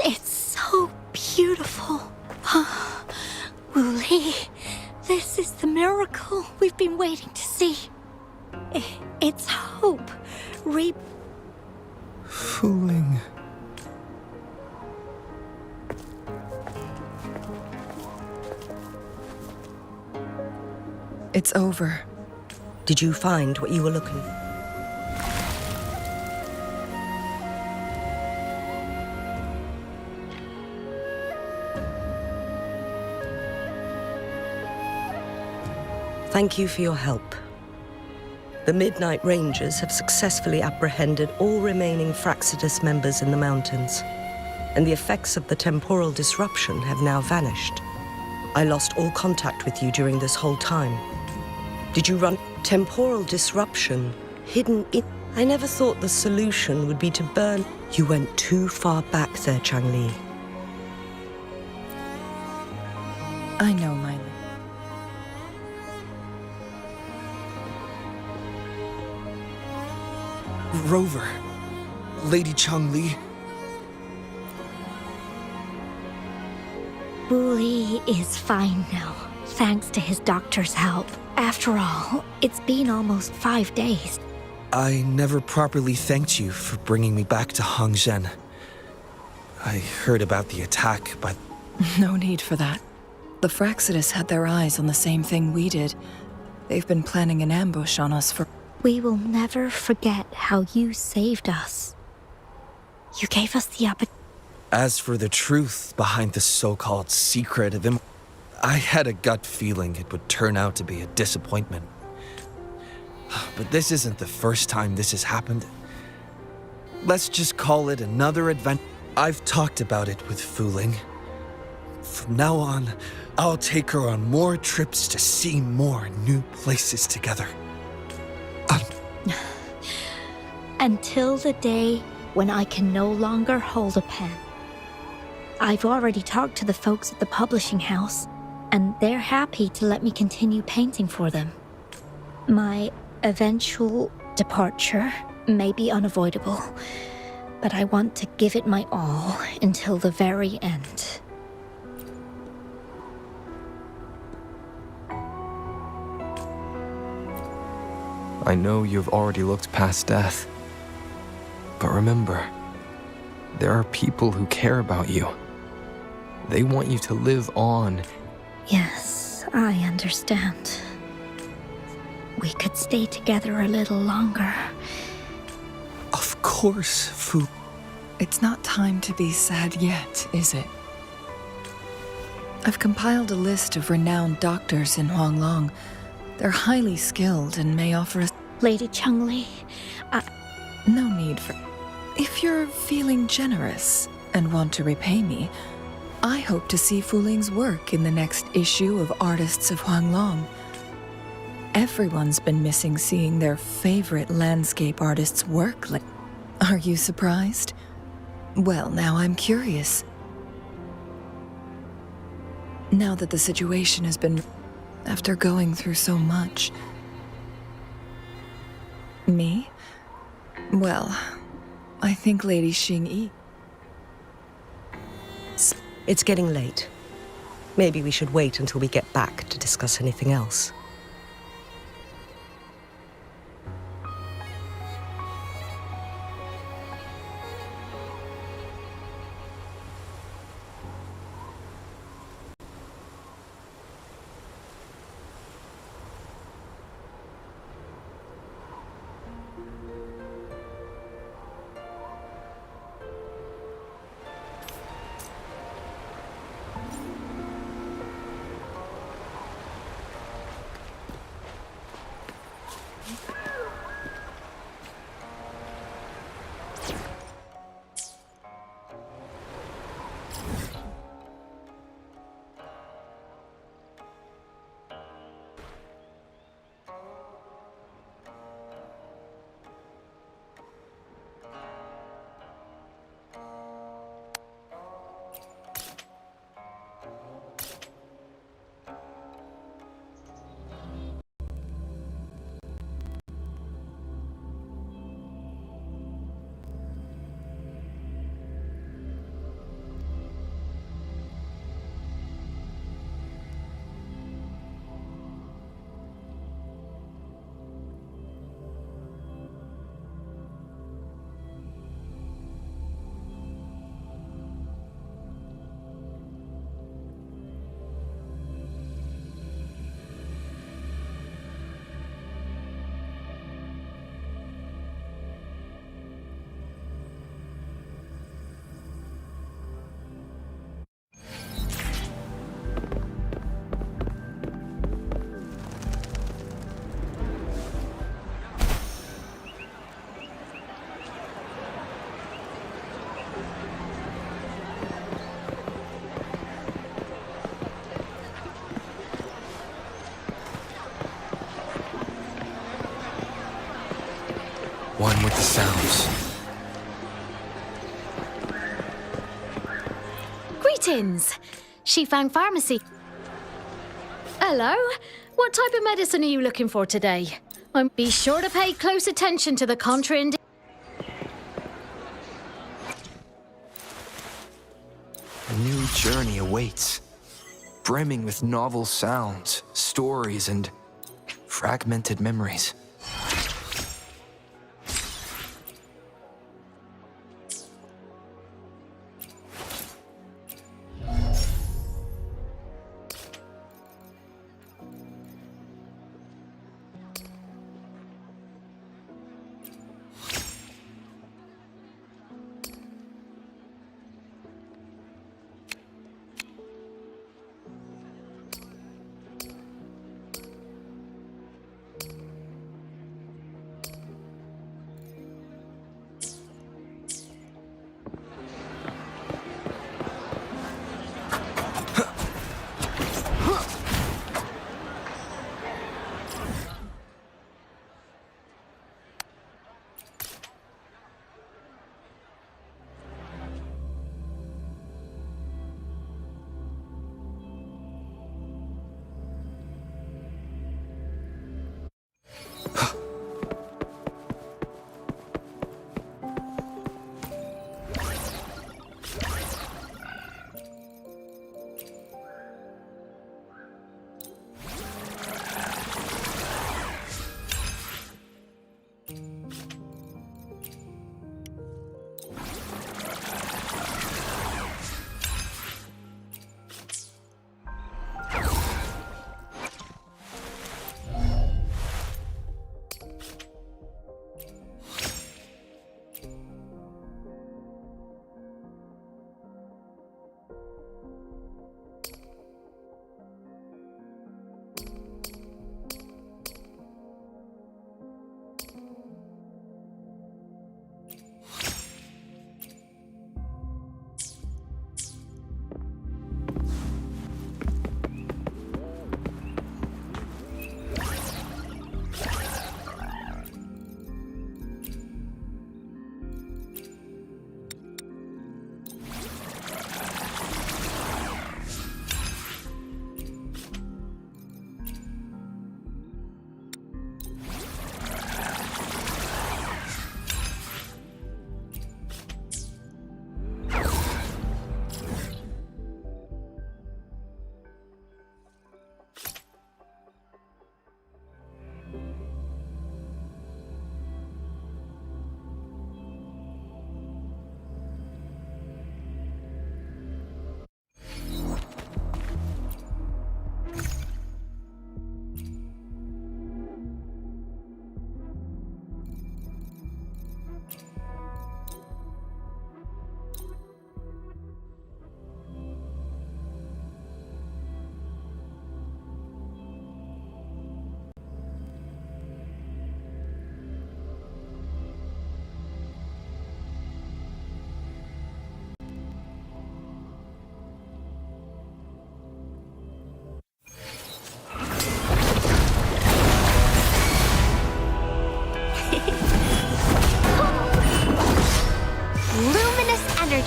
It's so beautiful. Wooly, this is the miracle we've been waiting to see. It's hope. Fooling. It's over. Did you find what you were looking for? Thank you for your help. The Midnight Rangers have successfully apprehended all remaining Fraxidus members in the mountains, and the effects of the temporal disruption have now vanished. I lost all contact with you during this whole time. Did you run temporal disruption hidden in... I never thought the solution would be to burn. You went too far back there, CHANGLI. I know, Miley. Rover. Lady CHANGLI. Wooly is fine now, thanks to his doctor's help. After all, it's been almost 5 days. I never properly thanked you for bringing me back to Hongzhen. I heard about the attack, but... No need for that. The Fraxidus had their eyes on the same thing we did. They've been planning an ambush on us for... We will never forget how you saved us. You gave us the opportunity. As for the truth behind the so-called secret of him, I had a gut feeling it would turn out to be a disappointment. But this isn't the first time this has happened. Let's just call it another adventure. I've talked about it with Fooling. From now on, I'll take her on more trips to see more new places together. Until the day when I can no longer hold a pen. I've already talked to the folks at the publishing house, and they're happy to let me continue painting for them. My eventual departure may be unavoidable, but I want to give it my all until the very end. I know you've already looked past death. But remember, there are people who care about you. They want you to live on. Yes, I understand. We could stay together a little longer. Of course, Fu. It's not time to be sad yet, is it? I've compiled a list of renowned doctors in Huanglong. They're highly skilled and may offer us... Lady CHANGLI. No need for... If you're feeling generous and want to repay me, I hope to see Fu Ling's work in the next issue of Artists of Huanglong. Everyone's been missing seeing their favorite landscape artist's work. Are you surprised? Well, now I'm curious. Now that the situation has been... after going through so much... Me? Well, I think Lady Xingyi... It's getting late. Maybe we should wait until we get back to discuss anything else. One with the sounds. Greetings! Shifang Pharmacy. Hello. What type of medicine are you looking for today? Be sure to pay close attention to the contraindications. A new journey awaits, brimming with novel sounds, stories, and fragmented memories.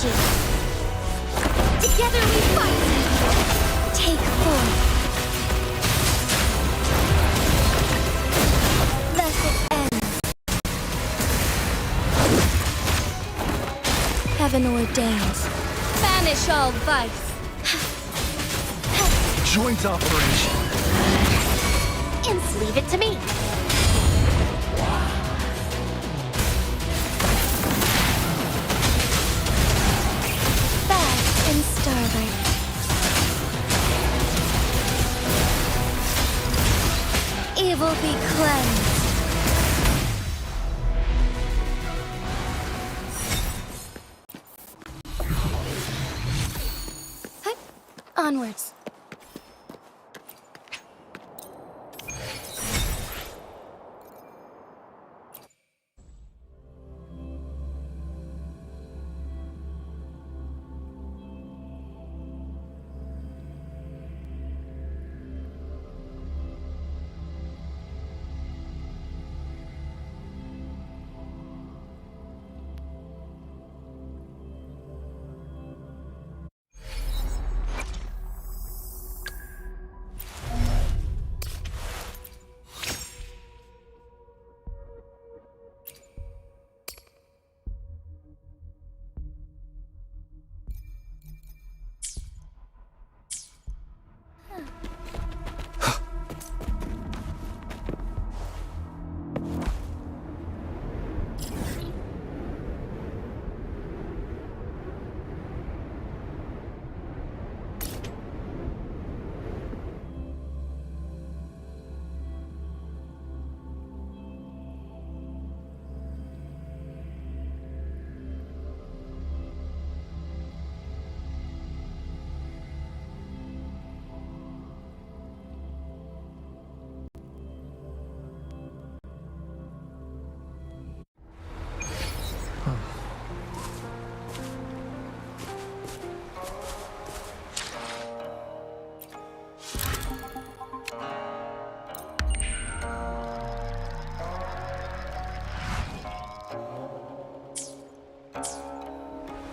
energy. Together we fight. Take form. Thus it ends. Heaven ordains. Banish all vice. Joint operation. Imps, leave it to me. Bask in starlight. Evil be cleansed. Onwards.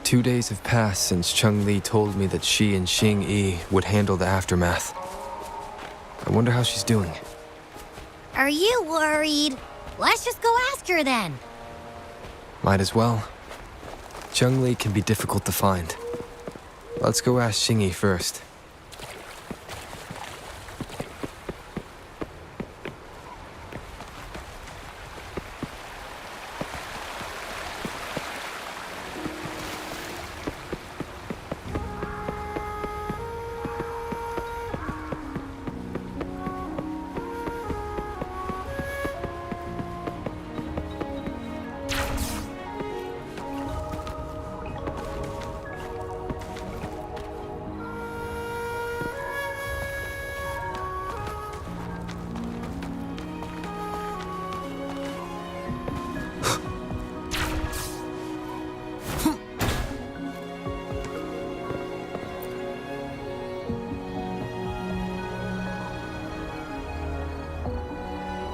Two days have passed since CHANGLI told me that she and Xing would handle the aftermath. I wonder how she's doing. Are you worried? Let's just go ask her then. Might as well. CHANGLI can be difficult to find. Let's go ask Xing first.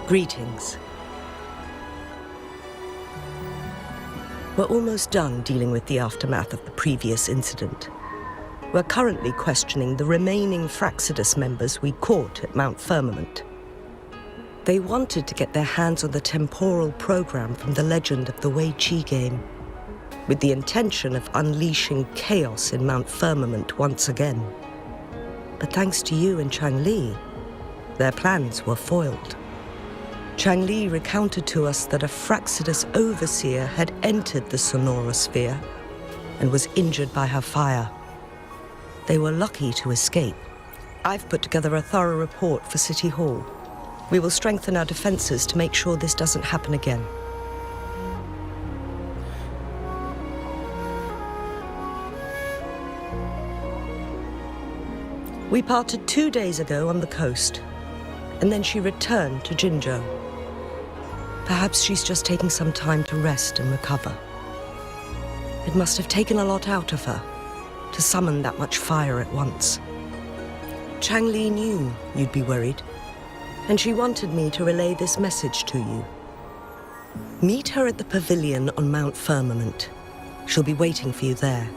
Greetings. We're almost done dealing with the aftermath of the previous incident. We're currently questioning the remaining Fraxidus members we caught at Mount Firmament. They wanted to get their hands on the temporal program from the legend of the Wei Qi game, with the intention of unleashing chaos in Mount Firmament once again. But thanks to you and CHANGLI, their plans were foiled. CHANGLI recounted to us that a Fraxidus overseer had entered the sonorosphere and was injured by her fire. They were lucky to escape. I've put together a thorough report for City Hall. We will strengthen our defenses to make sure this doesn't happen again. We parted 2 days ago on the coast, and then she returned to Jinzhou. Perhaps she's just taking some time to rest and recover. It must have taken a lot out of her to summon that much fire at once. CHANGLI knew you'd be worried, and she wanted me to relay this message to you. Meet her at the pavilion on Mount Firmament. She'll be waiting for you there.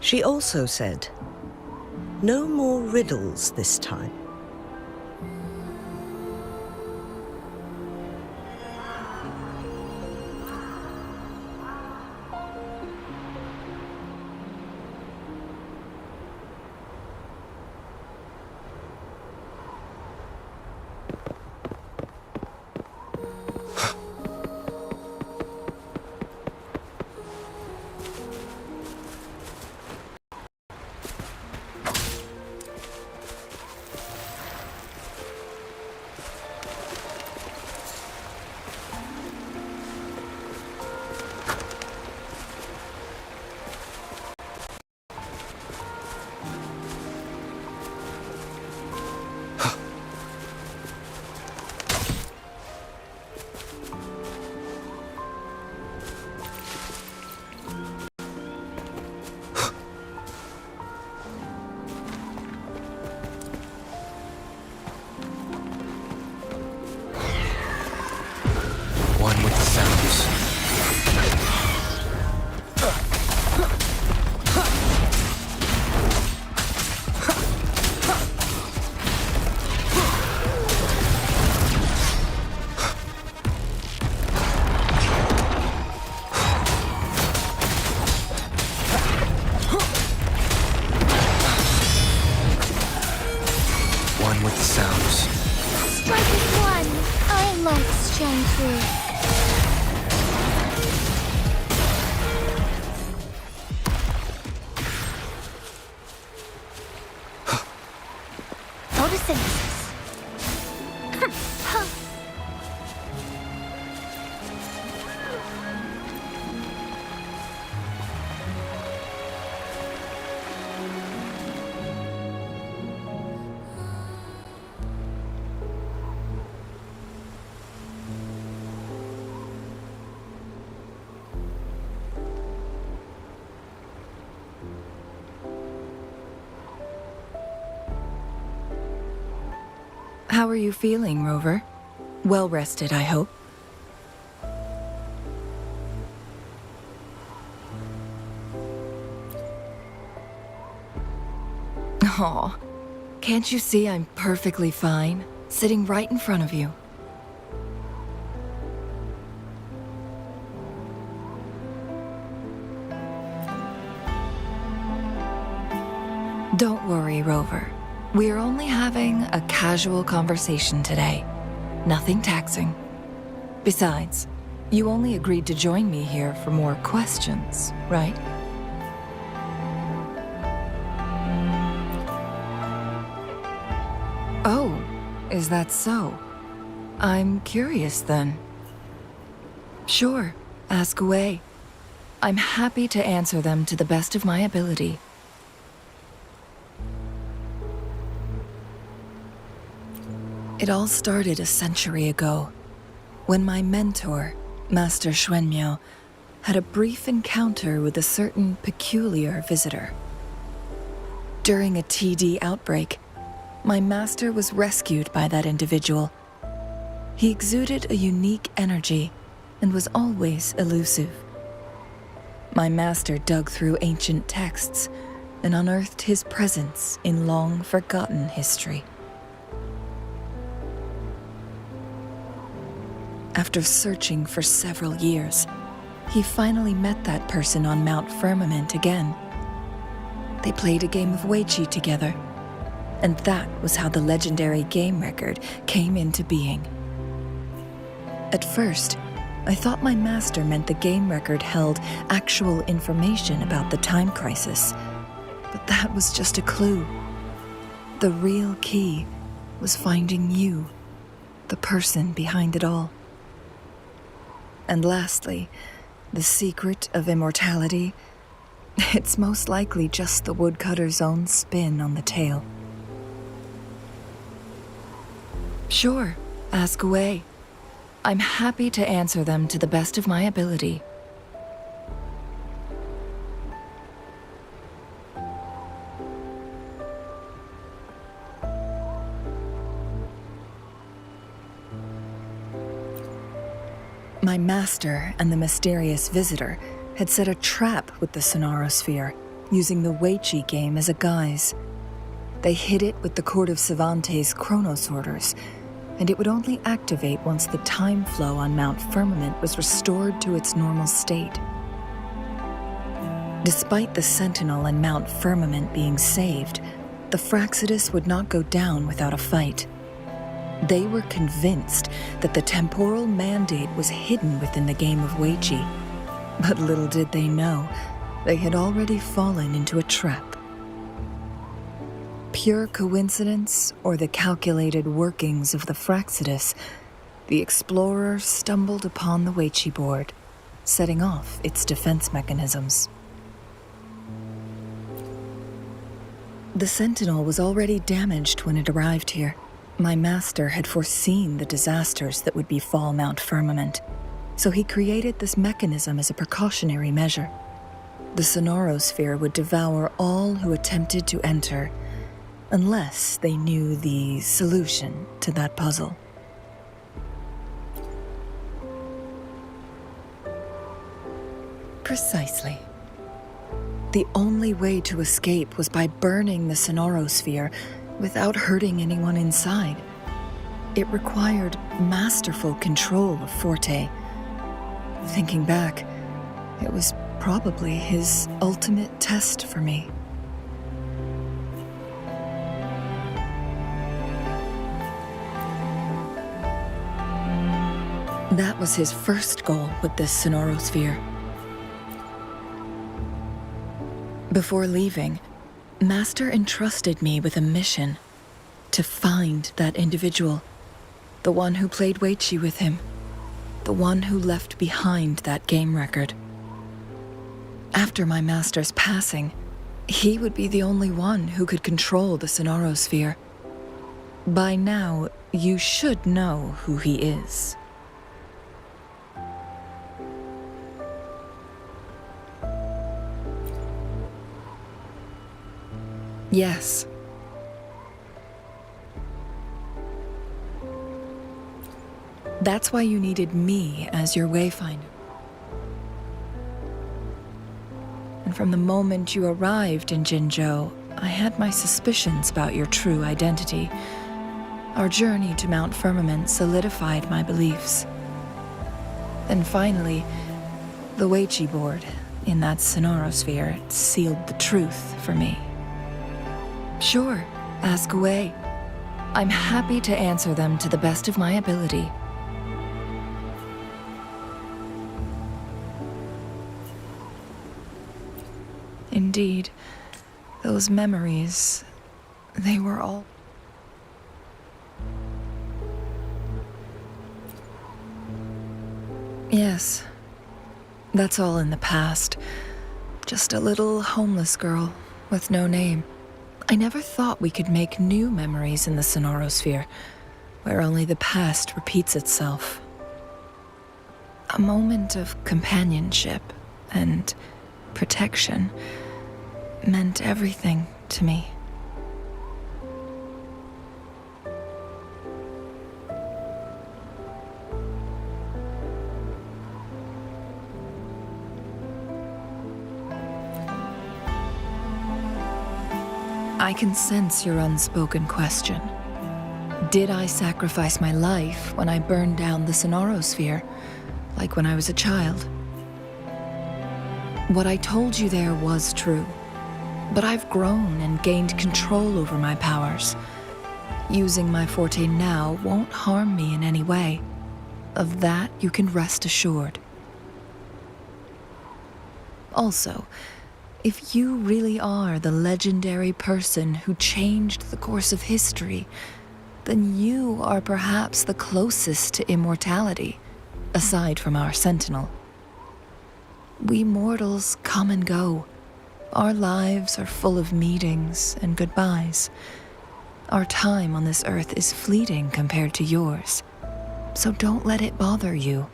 She also said, "No more riddles this time." One with the sounds. One with the sounds. Striking one. I like CHANGLI. Photosynthesis. How are you feeling, Rover? Well rested, I hope. Aw, can't you see I'm perfectly fine, sitting right in front of you? Don't worry, Rover. We're only having a casual conversation today. Nothing taxing. Besides, you only agreed to join me here for more questions, right? Oh, is that so? I'm curious then. Sure, ask away. I'm happy to answer them to the best of my ability. It all started a century ago, when my mentor, Master Xuanmiao, had a brief encounter with a certain peculiar visitor. During a TD outbreak, my master was rescued by that individual. He exuded a unique energy and was always elusive. My master dug through ancient texts and unearthed his presence in long-forgotten history. After searching for several years, he finally met that person on Mount Firmament again. They played a game of Weiqi together, and that was how the legendary game record came into being. At first, I thought my master meant the game record held actual information about the time crisis, but that was just a clue. The real key was finding you, the person behind it all. And lastly, the secret of immortality, it's most likely just the woodcutter's own spin on the tale. Sure, ask away. I'm happy to answer them to the best of my ability. My master and the mysterious visitor had set a trap with the Sonarosphere using the Weiqi game as a guise. They hid it with the Court of Cervantes' chronosorters, and it would only activate once the time flow on Mount Firmament was restored to its normal state. Despite the Sentinel and Mount Firmament being saved, the Fraxidus would not go down without a fight. They were convinced that the temporal mandate was hidden within the game of Weiqi, but little did they know, they had already fallen into a trap. Pure coincidence or the calculated workings of the Fraxidus, the explorer stumbled upon the Weiqi board, setting off its defense mechanisms. The Sentinel was already damaged when it arrived here. My master had foreseen the disasters that would befall Mount Firmament, so he created this mechanism as a precautionary measure. The Sonorosphere would devour all who attempted to enter, unless they knew the solution to that puzzle. Precisely. The only way to escape was by burning the Sonorosphere without hurting anyone inside. It required masterful control of Forte. Thinking back, it was probably his ultimate test for me. That was his first goal with this Sonorosphere. Before leaving, Master entrusted me with a mission to find that individual, the one who played Weiqi with him, the one who left behind that game record. After my master's passing, he would be the only one who could control the Sonorosphere. By now, you should know who he is. Yes. That's why you needed me as your wayfinder. And from the moment you arrived in Jinzhou, I had my suspicions about your true identity. Our journey to Mount Firmament solidified my beliefs. Then finally, the Weiqi board in that Sonorosphere sealed the truth for me. Sure, ask away. I'm happy to answer them to the best of my ability. Indeed, those memories, they were all... Yes, that's all in the past. Just a little homeless girl with no name. I never thought we could make new memories in the Sonorosphere, where only the past repeats itself. A moment of companionship and protection meant everything to me. I can sense your unspoken question. Did I sacrifice my life when I burned down the Sonorosphere, like when I was a child? What I told you there was true, but I've grown and gained control over my powers. Using my forte now won't harm me in any way. Of that you can rest assured. Also, if you really are the legendary person who changed the course of history, then you are perhaps the closest to immortality, aside from our Sentinel. We mortals come and go. Our lives are full of meetings and goodbyes. Our time on this earth is fleeting compared to yours, so don't let it bother you.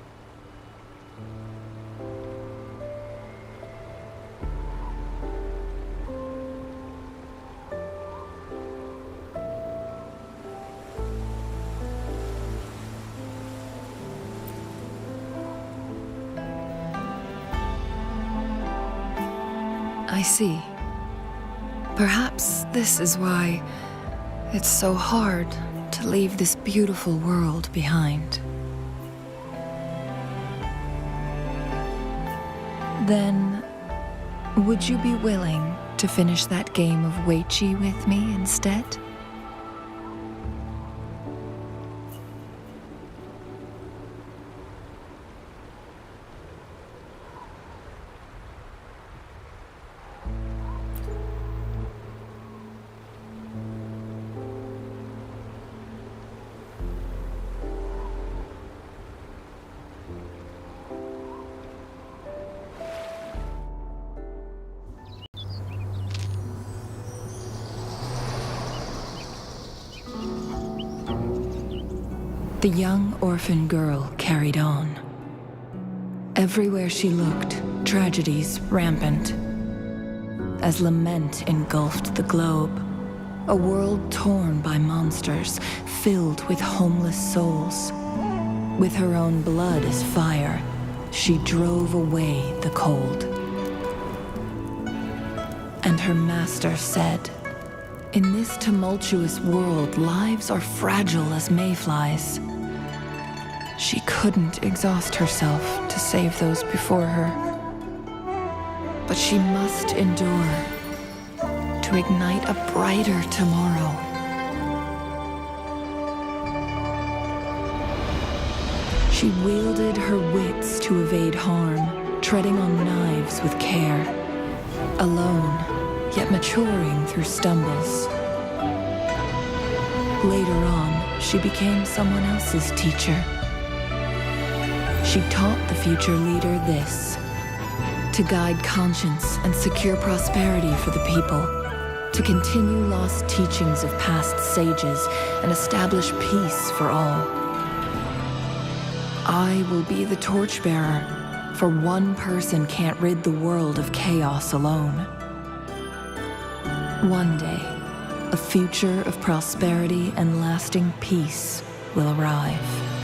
I see. Perhaps this is why it's so hard to leave this beautiful world behind. Then, would you be willing to finish that game of Weiqi with me instead? The young orphan girl carried on. Everywhere she looked, tragedies rampant. As lament engulfed the globe, a world torn by monsters, filled with homeless souls. With her own blood as fire, she drove away the cold. And her master said, "In this tumultuous world, lives are fragile as mayflies." She couldn't exhaust herself to save those before her. But she must endure to ignite a brighter tomorrow. She wielded her wits to evade harm, treading on knives with care. Alone, yet maturing through stumbles. Later on, she became someone else's teacher. She taught the future leader this: to guide conscience and secure prosperity for the people, to continue lost teachings of past sages and establish peace for all. I will be the torchbearer, for one person can't rid the world of chaos alone. One day, a future of prosperity and lasting peace will arrive.